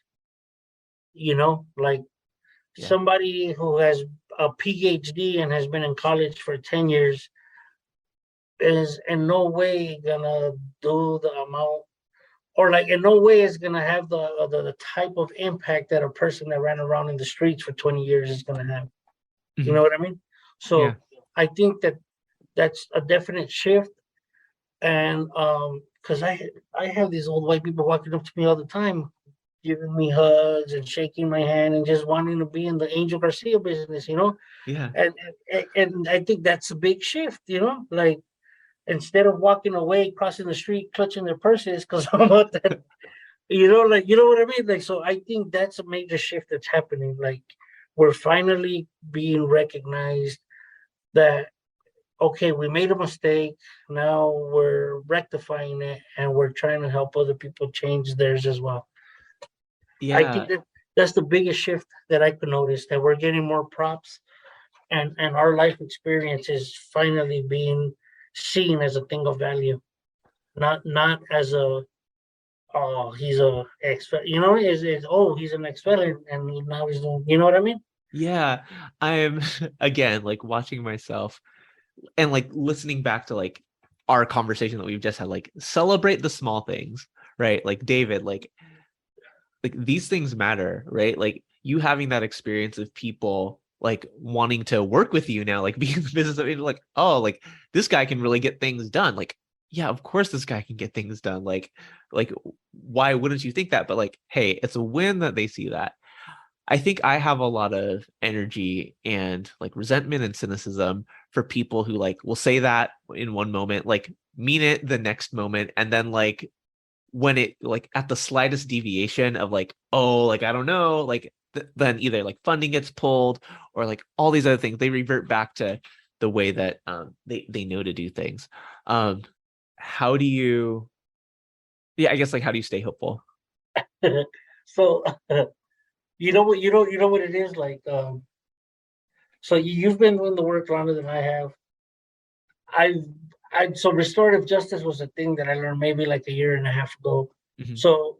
Like Yeah. somebody who has a PhD and has been in college for 10 years is in no way gonna do the amount, or like in no way is gonna have the type of impact that a person that ran around in the streets for 20 years is gonna have. You Mhm. know what I mean? Yeah. So I think that that's a definite shift. And because I have these old white people walking up to me all the time, giving me hugs and shaking my hand and just wanting to be in the Angel Garcia business. Yeah. And I think that's a big shift. Like instead of walking away, crossing the street, clutching their purses because I'm about that, like you know what I mean? Like so I think that's a major shift that's happening. Like we're finally being recognized that okay, we made a mistake. Now we're rectifying it and we're trying to help other people change theirs as well. I think Yeah. that that's the biggest shift that I could notice, that we're getting more props and our life experience is finally being seen as a thing of value, not as a oh he's a ex is oh he's an ex felon and now he's doing, you know what I mean? Yeah. I'm again like watching myself and like listening back to like our conversation that we've just had, like celebrate the small things, right? Like David, like these things matter, right? Like you having that experience of people like wanting to work with you now, like being in the business of like, oh, like this guy can really get things done. Like, yeah, of course this guy can get things done. Like why wouldn't you think that? But like, hey, it's a win that they see that. I think I have a lot of energy and like resentment and cynicism for people who like will say that in one moment, like mean it the next moment, and then like when it like at the slightest deviation of like, oh, like I don't know, like then either like funding gets pulled or like all these other things, they revert back to the way that they know to do things. Um, how do you? Yeah, I guess like how do you stay hopeful? So you know what it is like. So you've been doing the work longer than I have. I so restorative justice was a thing that I learned maybe like a year and a half ago. Mhm. So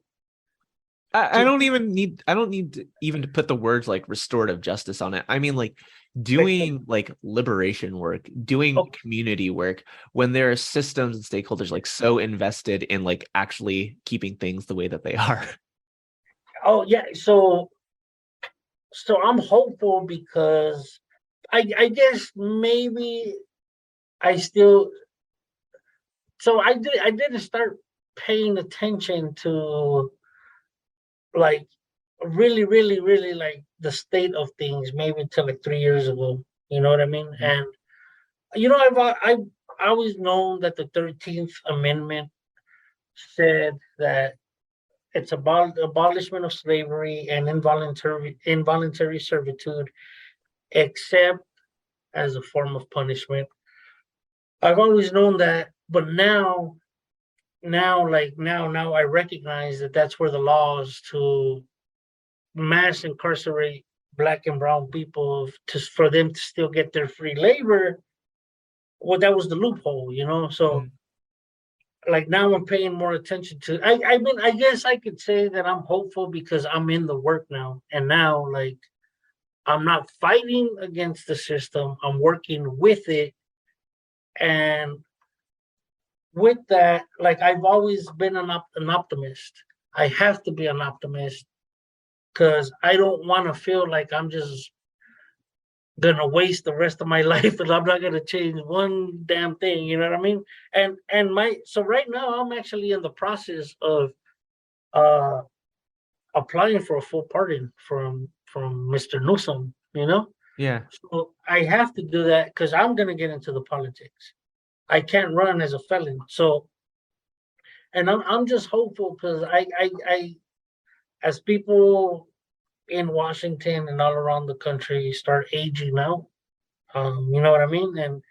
I to don't even need I don't need even to put the words like restorative justice on it. I mean like like, doing like liberation work, doing okay, community work when there are systems and stakeholders like so invested in like actually keeping things the way that they are. oh yeah, so I'm hopeful because I guess maybe I still so I didn't start paying attention to like really, really, really like the state of things maybe until like 3 years ago. You know what I mean? Mhm. And I've always known that the 13th Amendment said that it's about abolishment of slavery and involuntary servitude, except as a form of punishment. I've always known that, but now I recognize that that's where the laws to mass incarcerate black and brown people for them to still get their free labor. Well, that was the loophole. So Mhm. like now I'm paying more attention to. I mean, I guess I could say that I'm hopeful because I'm in the work now, and now like I'm not fighting against the system. I'm working with it, and with that, like I've always been an optimist. I have to be an optimist because I don't want to feel like I'm just gonna waste the rest of my life and I'm not gonna change one damn thing. You know what I mean? And my so right now I'm actually in the process of uh applying for a full pardon from Mr. Newsom. Yeah. So I have to do that because I'm gonna get into the politics. I can't run as a felon. So and I'm just hopeful because I as people in Washington and all around the country start aging out, you know what I mean? And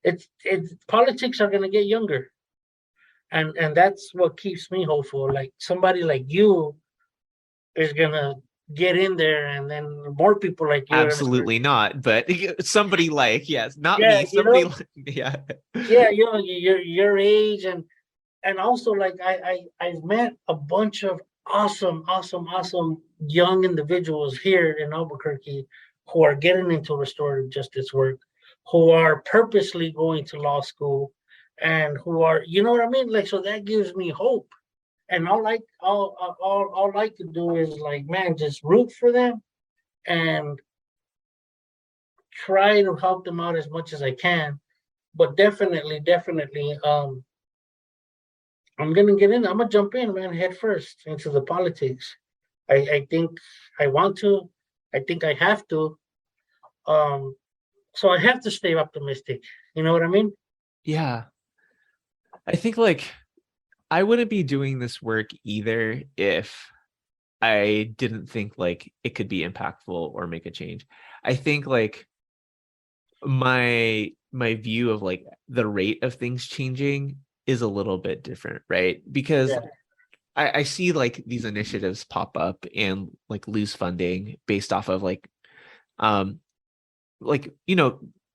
it's politics are gonna get younger. And that's what keeps me hopeful. Like somebody like you is gonna get in there and then more people like you are gonna start. Absolutely not. But somebody like, yes, not Yeah, me, somebody like, yeah. yeah, your age and also like I've met a bunch of awesome young individuals here in Albuquerque who are getting into restorative justice work, who are purposely going to law school, and who are, you know what I mean? Like, so that gives me hope. And all I could do is like, man, just root for them and try to help them out as much as I can. But definitely, I'm gonna get in. I'm gonna jump in, man, head first into the politics. I think I want to. I think I have to. Um, so I have to stay optimistic. You know what I mean? Yeah. I think like I wouldn't be doing this work either if I didn't think like it could be impactful or make a change. I think like my view of like the rate of things changing is a little bit different, right? Because Yeah, I see like these initiatives pop up and like lose funding based off of um like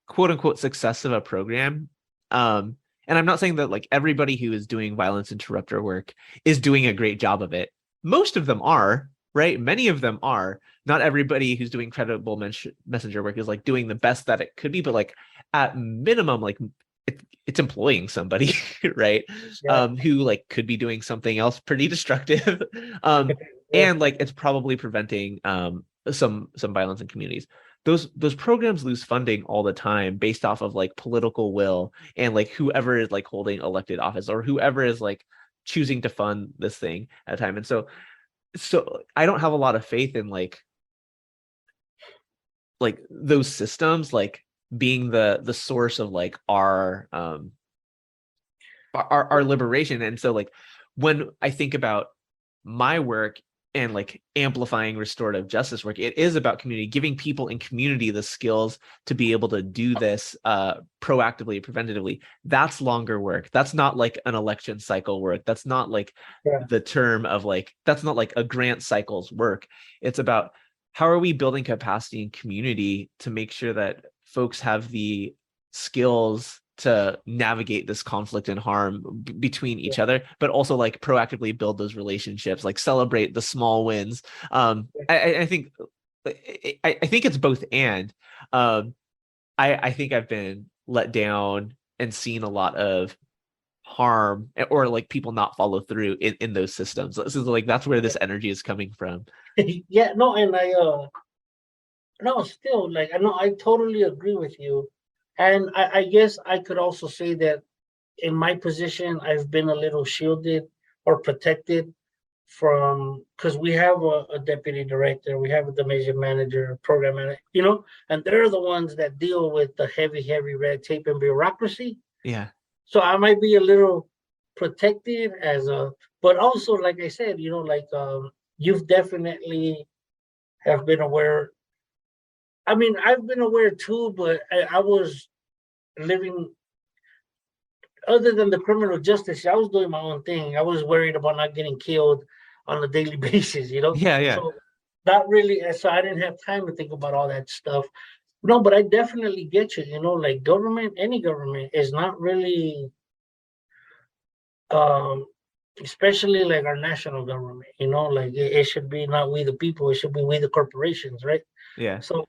quote unquote success of a program. And I'm not saying that like everybody who is doing violence interrupter work is doing a great job of it. Most of them are, right? Many of them are. Not everybody who's doing credible messenger work is like doing the best that it could be, but like at minimum, like it's employing somebody, right? yeah, Who like could be doing something else pretty destructive. yeah, And like it's probably preventing some violence in communities. Those programs lose funding all the time based off of like political will and like whoever is like holding elected office or whoever is like choosing to fund this thing at a time. And so I don't have a lot of faith in like those systems like being the source of like our liberation. And so like when I think about my work and like amplifying restorative justice work, it is about community, giving people in community the skills to be able to do this proactively, preventatively. That's longer work. That's not like an election cycle work. That's not like yeah, the term of like, that's not like a grant cycles work. It's about how are we building capacity in community to make sure that folks have the skills to navigate this conflict and harm between yeah, each other, but also like proactively build those relationships, like celebrate the small wins. I think I think it's both and. I think I've been let down and seen a lot of harm or like people not follow through in those systems. So like that's where this energy is coming from. yeah. No, and no, still like I know I totally agree with you, and I guess I could also say that in my position I've been a little shielded or protected from, because we have a deputy director, we have a division manager, program manager, and they're the ones that deal with the heavy red tape and bureaucracy. Yeah. So I might be a little protected but also, like I said, you've definitely have been aware. I mean, I've been aware too, but I was living, other than the criminal justice, I was doing my own thing. I was worried about not getting killed on a daily basis. Yeah. Yeah. So not really, so I didn't have time to think about all that stuff. No, but I definitely get you, like government, any government is not really, um, especially like our national government, like it should be not we the people, it should be we the corporations, right? Yeah. So,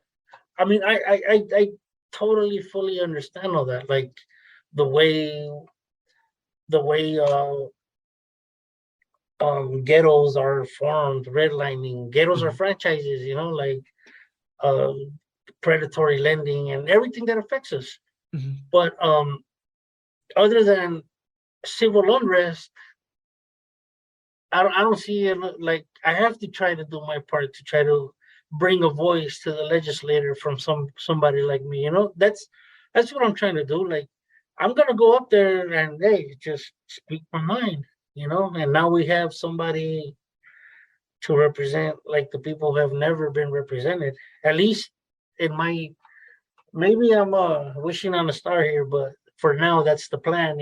I mean, I totally fully understand all that, like the way the way ghettos are formed, redlining, ghettos are Mhm. franchises, like um, predatory lending and everything that affects us. Mhm. But other than civil unrest, I don't see it. Like I have to try to do my part to try to bring a voice to the legislator from somebody like me. That's what I'm trying to do. Like I'm gonna go up there and hey, just speak my mind. And now we have somebody to represent like the people who have never been represented. At least in my, maybe I'm wishing on a star here, but for now that's the plan.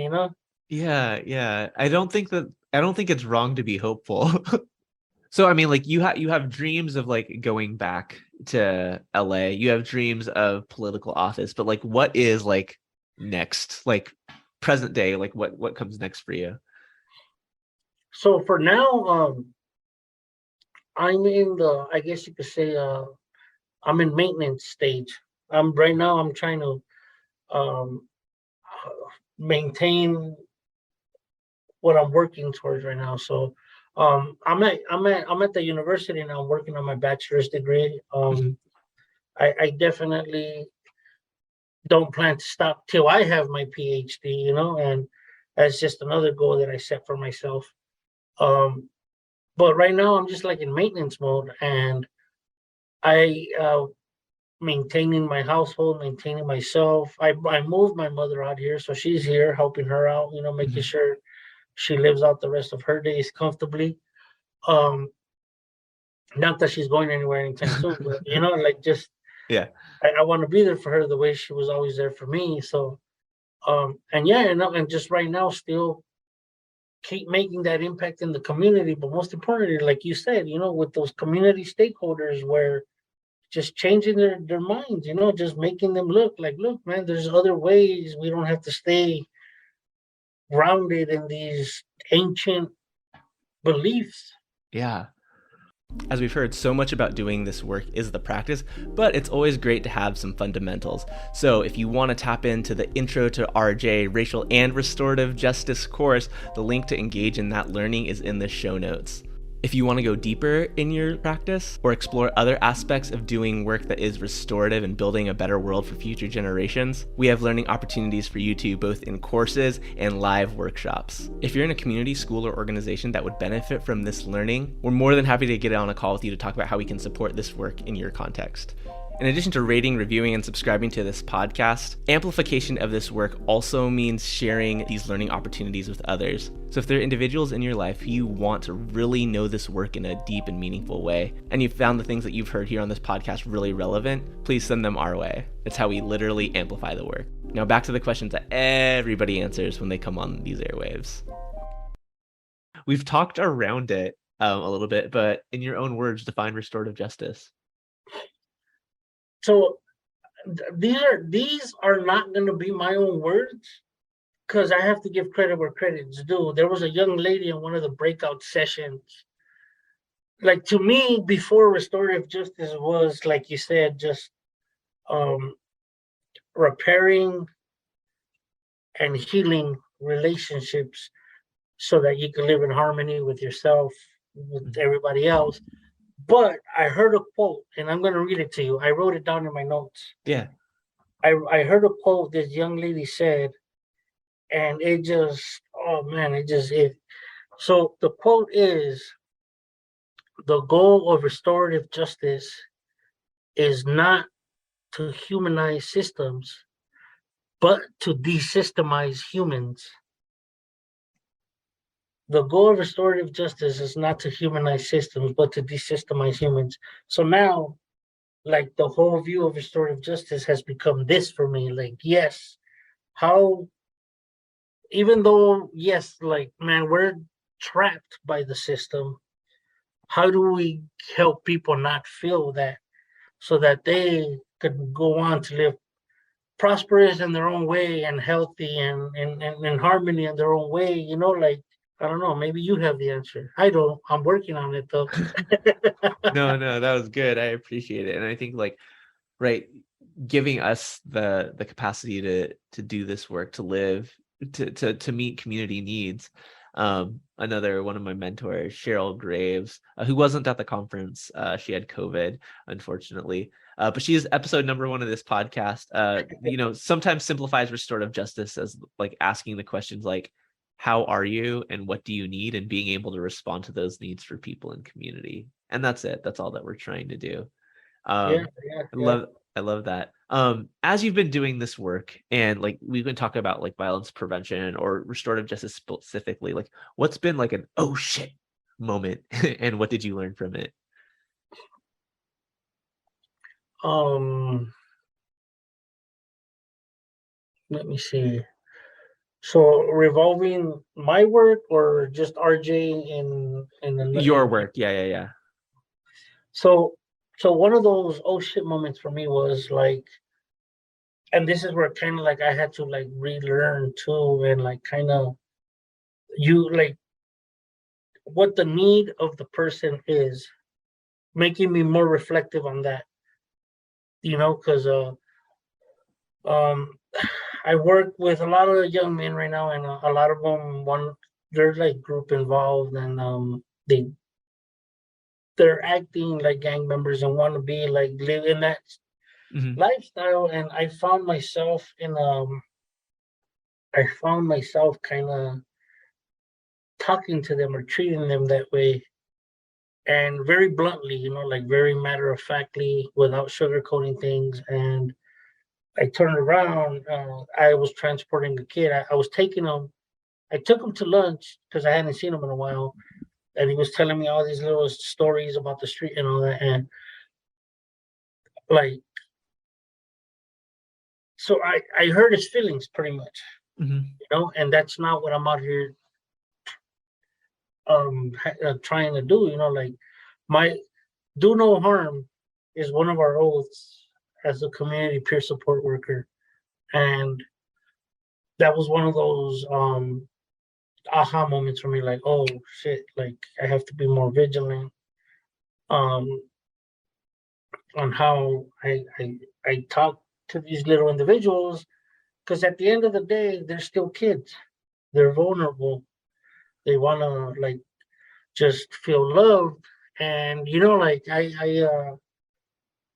Yeah. Yeah. I don't think it's wrong to be hopeful. So I mean, like you have dreams of like going back to LA. You have dreams of political office, but like what is like next? Like present day, like what comes next for you? So for now, I'm in the, I guess you could say, I'm in maintenance stage. Right now. I'm trying to um, maintain what I'm working towards right now. So, I'm at the university now. I'm working on my bachelor's degree. Mhm. I definitely don't plan to stop till I have my PhD. And that's just another goal that I set for myself. Um, but right now, I'm just like in maintenance mode, and I maintaining my household, maintaining myself. I moved my mother out here, so she's here helping her out. Making Mhm. sure she lives out the rest of her days comfortably. Um, Not that she's going anywhere anytime soon, but like just Yeah. I want to be there for her the way she was always there for me. So and yeah, and just right now still keep making that impact in the community. But most importantly, like you said, with those community stakeholders where just changing their minds, just making them look, man, there's other ways. We don't have to stay grounded in these ancient beliefs. Yeah. As we've heard, so much about doing this work is the practice, but it's always great to have some fundamentals. So if you want to tap into the Intro to RJ Racial and Restorative Justice course, the link to engage in that learning is in the show notes. If you want to go deeper in your practice or explore other aspects of doing work that is restorative and building a better world for future generations, we have learning opportunities for you too, both in courses and live workshops. If you're in a community, school, or organization that would benefit from this learning, we're more than happy to get on a call with you to talk about how we can support this work in your context. In addition to rating, reviewing, and subscribing to this podcast, amplification of this work also means sharing these learning opportunities with others. So if there are individuals in your life who you want to really know this work in a deep and meaningful way, and you've found the things that you've heard here on this podcast really relevant, please send them our way. That's how we literally amplify the work. Now back to the questions that everybody answers when they come on these airwaves. We've talked around it a little bit, but in your own words, define restorative justice. So these are not going to be my own words, because I have to give credit where credit's due. There was a young lady in one of the breakout sessions. Like to me, before restorative justice was, like you said, just um, repairing and healing relationships so that you can live in harmony with yourself, with Mhm. everybody else. But I heard a quote, and I'm going to read it to you. I wrote it down in my notes. Yeah. I heard a quote this young lady said, and it just, oh man, it just, it. So the quote is, the goal of restorative justice is not to humanize systems, but to desystemize humans. The goal of restorative justice is not to humanize systems, but to desystemize humans. So now, like, the whole view of restorative justice has become this for me. Like, yes, how, even though, yes, like, man, we're trapped by the system, how do we help people not feel that so that they could go on to live prosperous in their own way and healthy and in harmony in their own way? Like, I don't know, maybe you have the answer. I don't. I'm working on it though. No, that was good. I appreciate it. And I think like, right, giving us the capacity to do this work, to live, to meet community needs. Another one of my mentors, Cheryl Graves, who wasn't at the conference, she had COVID, unfortunately, but she is episode number 1 of this podcast. Sometimes simplifies restorative justice as like asking the questions like, how are you and what do you need, and being able to respond to those needs for people in community. And that's it. That's all that we're trying to do. Yeah. I love that. As you've been doing this work, and like we've been talking about like violence prevention or restorative justice specifically, like what's been like an oh shit moment and what did you learn from it? Let me see. So revolving my work or just RJ Your work. Yeah. So one of those oh shit moments for me was like, and this is where kind of like I had to like relearn too, and like kind of you like what the need of the person is, making me more reflective on that. Because um I work with a lot of young men right now, and a lot of them they're like group involved, and they're acting like gang members and want to be like live in that lifestyle. And I found myself kind of talking to them or treating them that way, and very bluntly, like very matter of factly, without sugarcoating things. And I turned around. I was transporting a kid. I was taking him. I took him to lunch because I hadn't seen him in a while, and he was telling me all these little stories about the street and all that. And like, so I hurt his feelings pretty much, and that's not what I'm out here trying to do. Like, my do no harm is one of our oaths as a community peer support worker, and that was one of those aha moments for me. Like, oh shit, like I have to be more vigilant um on how I talk to these little individuals, because at the end of the day, they're still kids. They're vulnerable. They want to like just feel loved. And like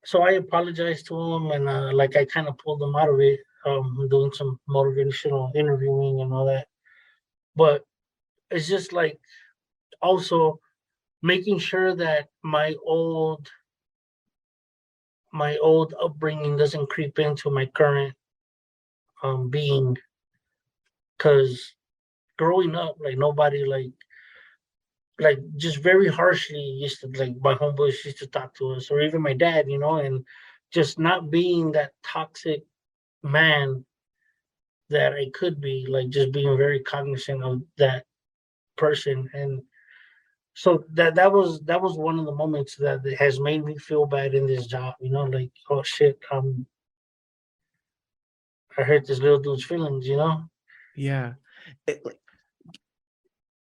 so I apologized to them, and like I kind of pulled them out of it, doing some motivational interviewing and all that. But it's just like also making sure that my old upbringing doesn't creep into my current being, because growing up, like, nobody like just very harshly used to, like, my homeboys used to talk to us, or even my dad, and just not being that toxic man that I could be, like just being very cognizant of that person. And so that was one of the moments that has made me feel bad in this job, like, oh shit, I hurt this little dude's feelings. Yeah.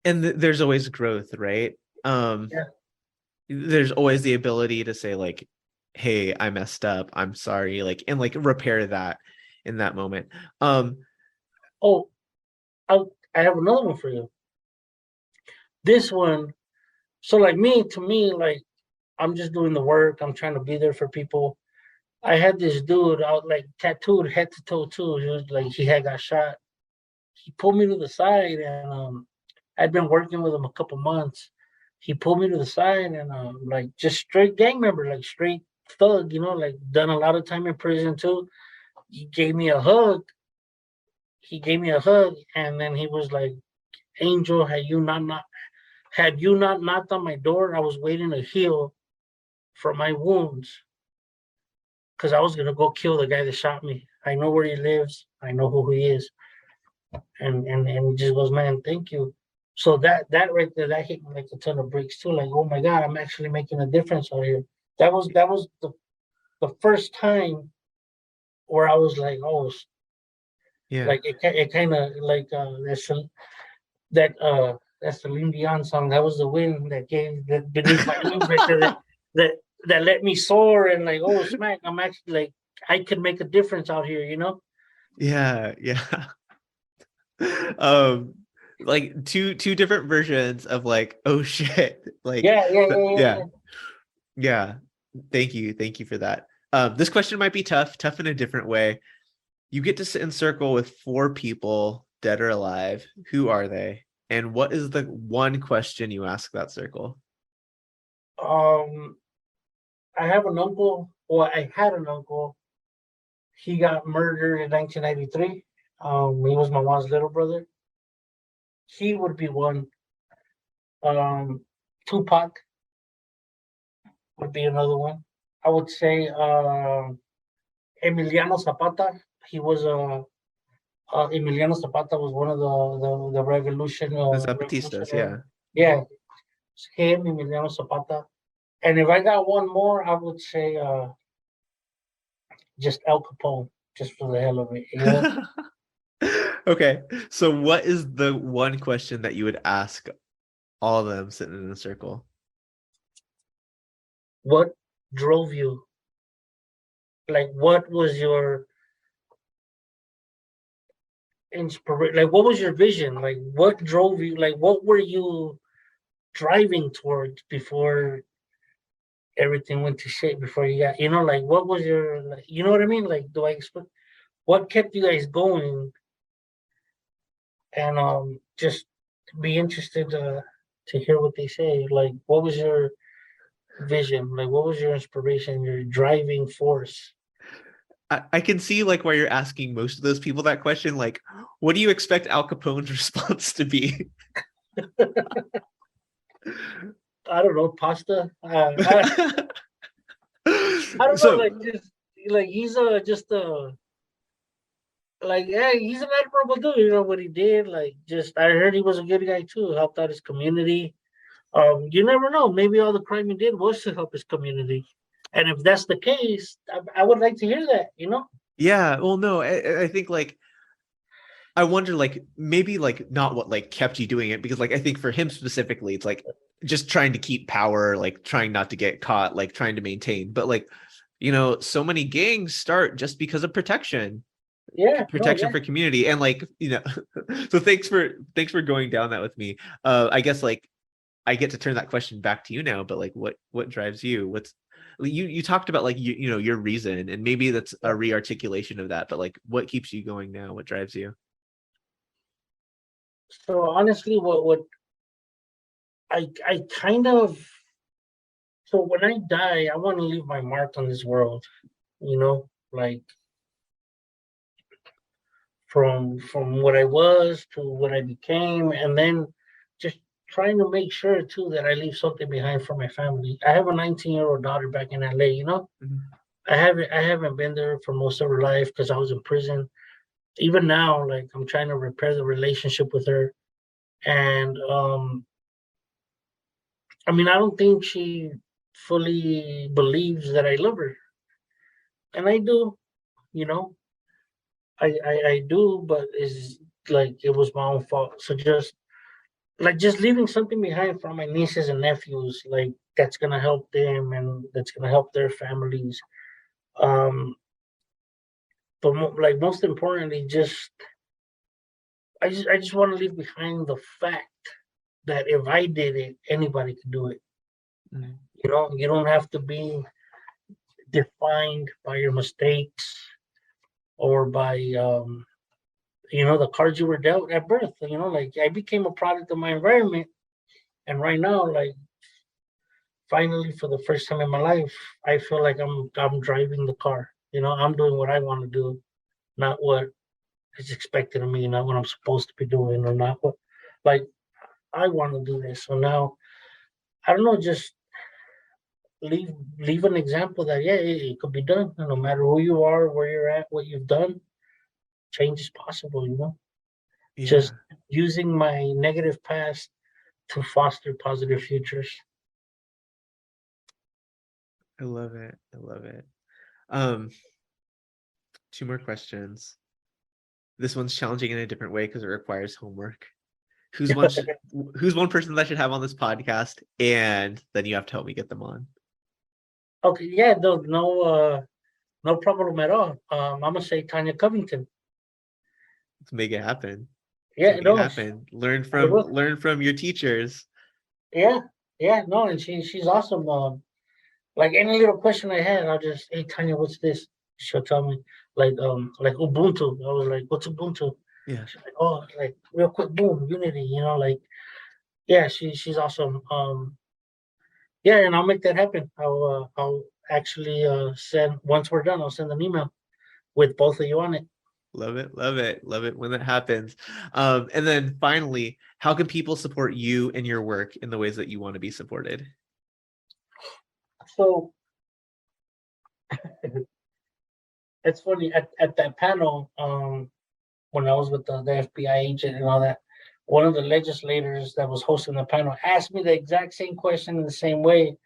And there's always growth, right? Yeah. There's always the ability to say like, hey, I messed up, I'm sorry, like, and like repair that in that moment. Oh, I have another one for you. This one, so like to me, like, I'm just doing the work. I'm trying to be there for people. I had this dude out, like, tattooed head to toe too. He was like, he had got shot. He pulled me to the side, and I'd been working with him a couple months. he pulled me to the side and like just straight gang member, like straight thug, like done a lot of time in prison too. He gave me a hug. And then he was like, "Angel, had you not knocked on my door, I was waiting to heal from my wounds because I was gonna go kill the guy that shot me. I know where he lives. I know who he is." And he just goes, "Man, thank you." So that right there, that hit me like a ton of bricks too. Like, oh my God, I'm actually making a difference out here. That was the first time where I was like, oh, Yeah. like it kind of like that Celine Dion song. That was the wind that gave that beneath my wings right there. That that let me soar and like, oh smack, I'm actually like I could make a difference out here. Yeah. um like two different versions of like, oh shit, like Yeah, yeah, yeah, yeah, yeah. yeah. Yeah. Thank you for that. This question might be tough in a different way. You get to sit in circle with 4 people, dead or alive. Who are they? And what is the one question you ask that circle? Um, I have an uncle. Well, I had an uncle. He got murdered in 1993. He was my mom's little brother. He would be one. Tupac would be another one. I would say Emiliano Zapata. He was Emiliano Zapata was one of the The Zapatistas, revolutionary. yeah. Yeah, it's him, Emiliano Zapata. And if I got one more, I would say just Al Capone, just for the hell of it. Okay. So what is the one question that you would ask all of them sitting in a circle? What drove you? Like, what was your inspiration? Like, what was your vision? Like, what drove you? Like, what were you driving towards before everything went to shit? Before you got, like, what was your, like, you know what I mean? Like, do I expect what kept you guys going? And just be interested to hear what they say. Like, what was your vision? Like, what was your inspiration? Your driving force? I can see like why you're asking most of those people that question. Like, what do you expect Al Capone's response to be? I don't know, pasta. I don't know, So like just like he's just like yeah, he's an admirable dude. You know what he did? Like just I heard he was a good guy too. Helped out his community. You never know. Maybe all the crime he did was to help his community. And if that's the case, I would like to hear that. yeah, well, no, I think like I wonder like maybe like not what like kept you doing it, because like I think for him specifically, it's like just trying to keep power, like trying not to get caught, like trying to maintain. But like, so many gangs start just because of protection. Yeah, no, Protection yeah. for community, and like so thanks for going down that with me. I guess like I get to turn that question back to you now, but like what drives you? What's you talked about like your reason, and maybe that's a re-articulation of that, but like what keeps you going now? What drives you? So honestly, what I kind of so when I die, I want to leave my mark on this world. Like from what I was to what I became, and then just trying to make sure too that I leave something behind for my family. I have a 19-year-old daughter back in LA. Mhm. I haven't been there for most of her life because I was in prison. Even now, like I'm trying to repair the relationship with her. And I mean I don't think she fully believes that I love her. And I do, you know. I do, but it's like it was my own fault. So just leaving something behind for my nieces and nephews, like that's gonna help them and that's gonna help their families. Um, but like most importantly, I just want to leave behind the fact that if I did it, anybody could do it. Mhm. You don't have to be defined by your mistakes or by the cards you were dealt at birth. Like I became a product of my environment, and right now, like finally, for the first time in my life, I feel like I'm driving the car. I'm doing what I want to do, not what is expected of me, not what I'm supposed to be doing, or not what like I want to do this. So now I don't know, just leave leave an example that yeah, it could be done. No matter who you are, where you're at, what you've done, change is possible. Just Yeah. using my negative past to foster positive futures. I love it. I love it. Um, two more questions. This one's challenging in a different way because it requires homework. Who's one sh- who's one person that I should have on this podcast? And then you have to help me get them on. Okay, yeah, no problem at all. I'm gonna say Tanya Covington. Let's make it happen. Let's Yeah, make it no, happen. Learn I from will. learn from your teachers. Yeah, yeah, no, and she's awesome. Like any little question I had, I'll just, hey Tanya, what's this? She'll tell me, like Ubuntu. I was like, what's Ubuntu? Yeah, She's like, oh, like real quick, boom, Unity. Like yeah, she's awesome. Yeah, and I'll make that happen. I'll actually send once we're done. I'll send an email with both of you on it. love it, love it, love it when that happens. And then finally, how can people support you and your work in the ways that you want to be supported? So it's funny at that panel, when I was with the FBI agent and all that, one of the legislators that was hosting the panel asked me the exact same question in the same way,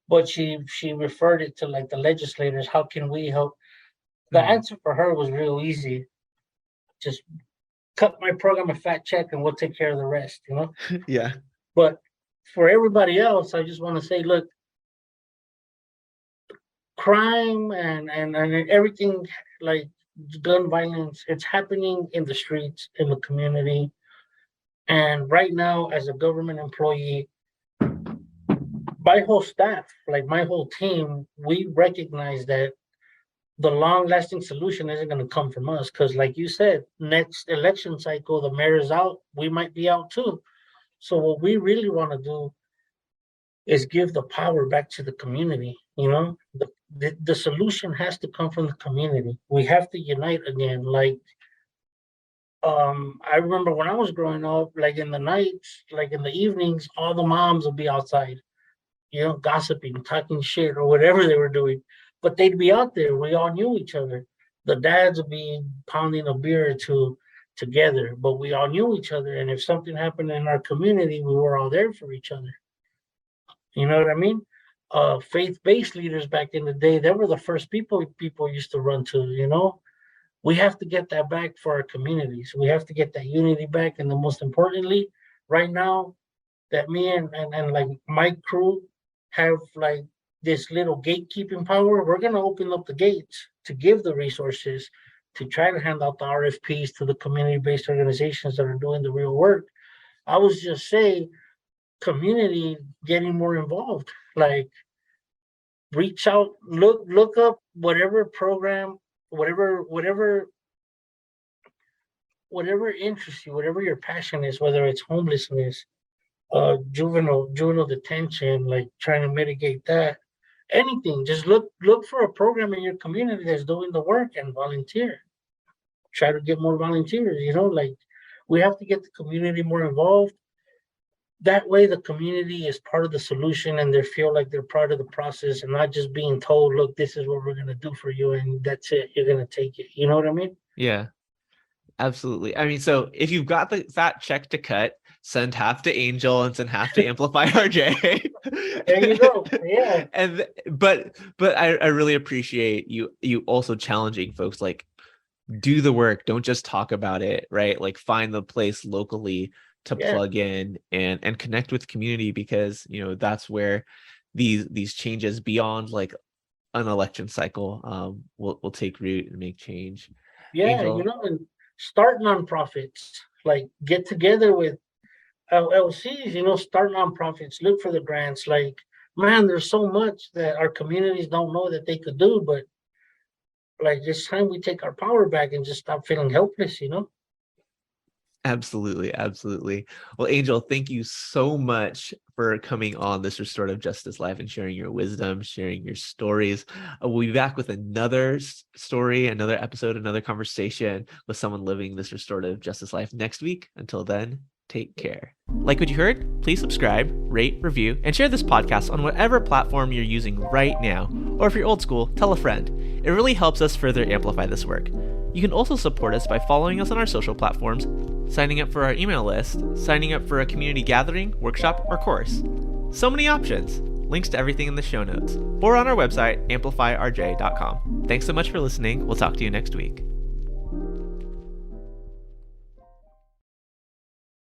but she referred it to like the legislators. How can we help? The Hmm. answer for her was real easy. Just cut my program a fat check and we'll take care of the rest. Yeah. But for everybody else, I just want to say, look, crime and everything like gun violence, it's happening in the streets, in the community. And right now, as a government employee, my whole staff, like my whole team, we recognize that the long lasting solution isn't going to come from us. Because, like you said, next election cycle, the mayor is out, we might be out too. So, what we really want to do is give the power back to the community. The solution has to come from the community. We have to unite again. Like, I remember when I was growing up, like in the nights, like in the evenings, all the moms would be outside, gossiping, talking shit, or whatever they were doing. But they'd be out there. We all knew each other. The dads would be pounding a beer or two together, but we all knew each other. And if something happened in our community, we were all there for each other. You know what I mean? Faith-based leaders back in the day, they were the first people used to run to. We have to get that back for our communities. We have to get that unity back. And the most importantly, right now, that me and like my crew have like this little gatekeeping power, we're gonna open up the gates to give the resources to try to hand out the RFPs to the community-based organizations that are doing the real work. I was just saying community getting more involved. Like reach out, look up whatever program, whatever interests you, whatever your passion is, whether it's homelessness, juvenile detention, like trying to mitigate that. Anything, just look for a program in your community that's doing the work and volunteer. Try to get more volunteers. Like we have to get the community more involved. That way, the community is part of the solution and they feel like they're part of the process and not just being told, "Look, this is what we're gonna do for you," and that's it. You're gonna take it. You know what I mean? Yeah. Absolutely. I mean, so if you've got the fat check to cut, send half to Angel and send half to Amplify RJ. There you go. Yeah. And but I really appreciate you also challenging folks like do the work, don't just talk about it, right? Like find the place locally to Yeah. plug in and connect with community because that's where these changes beyond like an election cycle will take root and make change. Yeah. Angel, And start nonprofits. Like get together with LLCs, start nonprofits, look for the grants. Like, man, there's so much that our communities don't know that they could do, but like it's time we take our power back and just stop feeling helpless. Absolutely, absolutely. Well, Angel, thank you so much for coming on this Restorative Justice Live and sharing your wisdom, sharing your stories. We'll be back with another story, another episode, another conversation with someone living this restorative justice life next week. Until then, take care. Like what you heard? Please subscribe, rate, review, and share this podcast on whatever platform you're using right now. Or if you're old school, tell a friend. It really helps us further amplify this work. You can also support us by following us on our social platforms, signing up for our email list, signing up for a community gathering, workshop, or course. So many options. Links to everything in the show notes, or on our website, amplifyrj.com. Thanks so much for listening. We'll talk to you next week.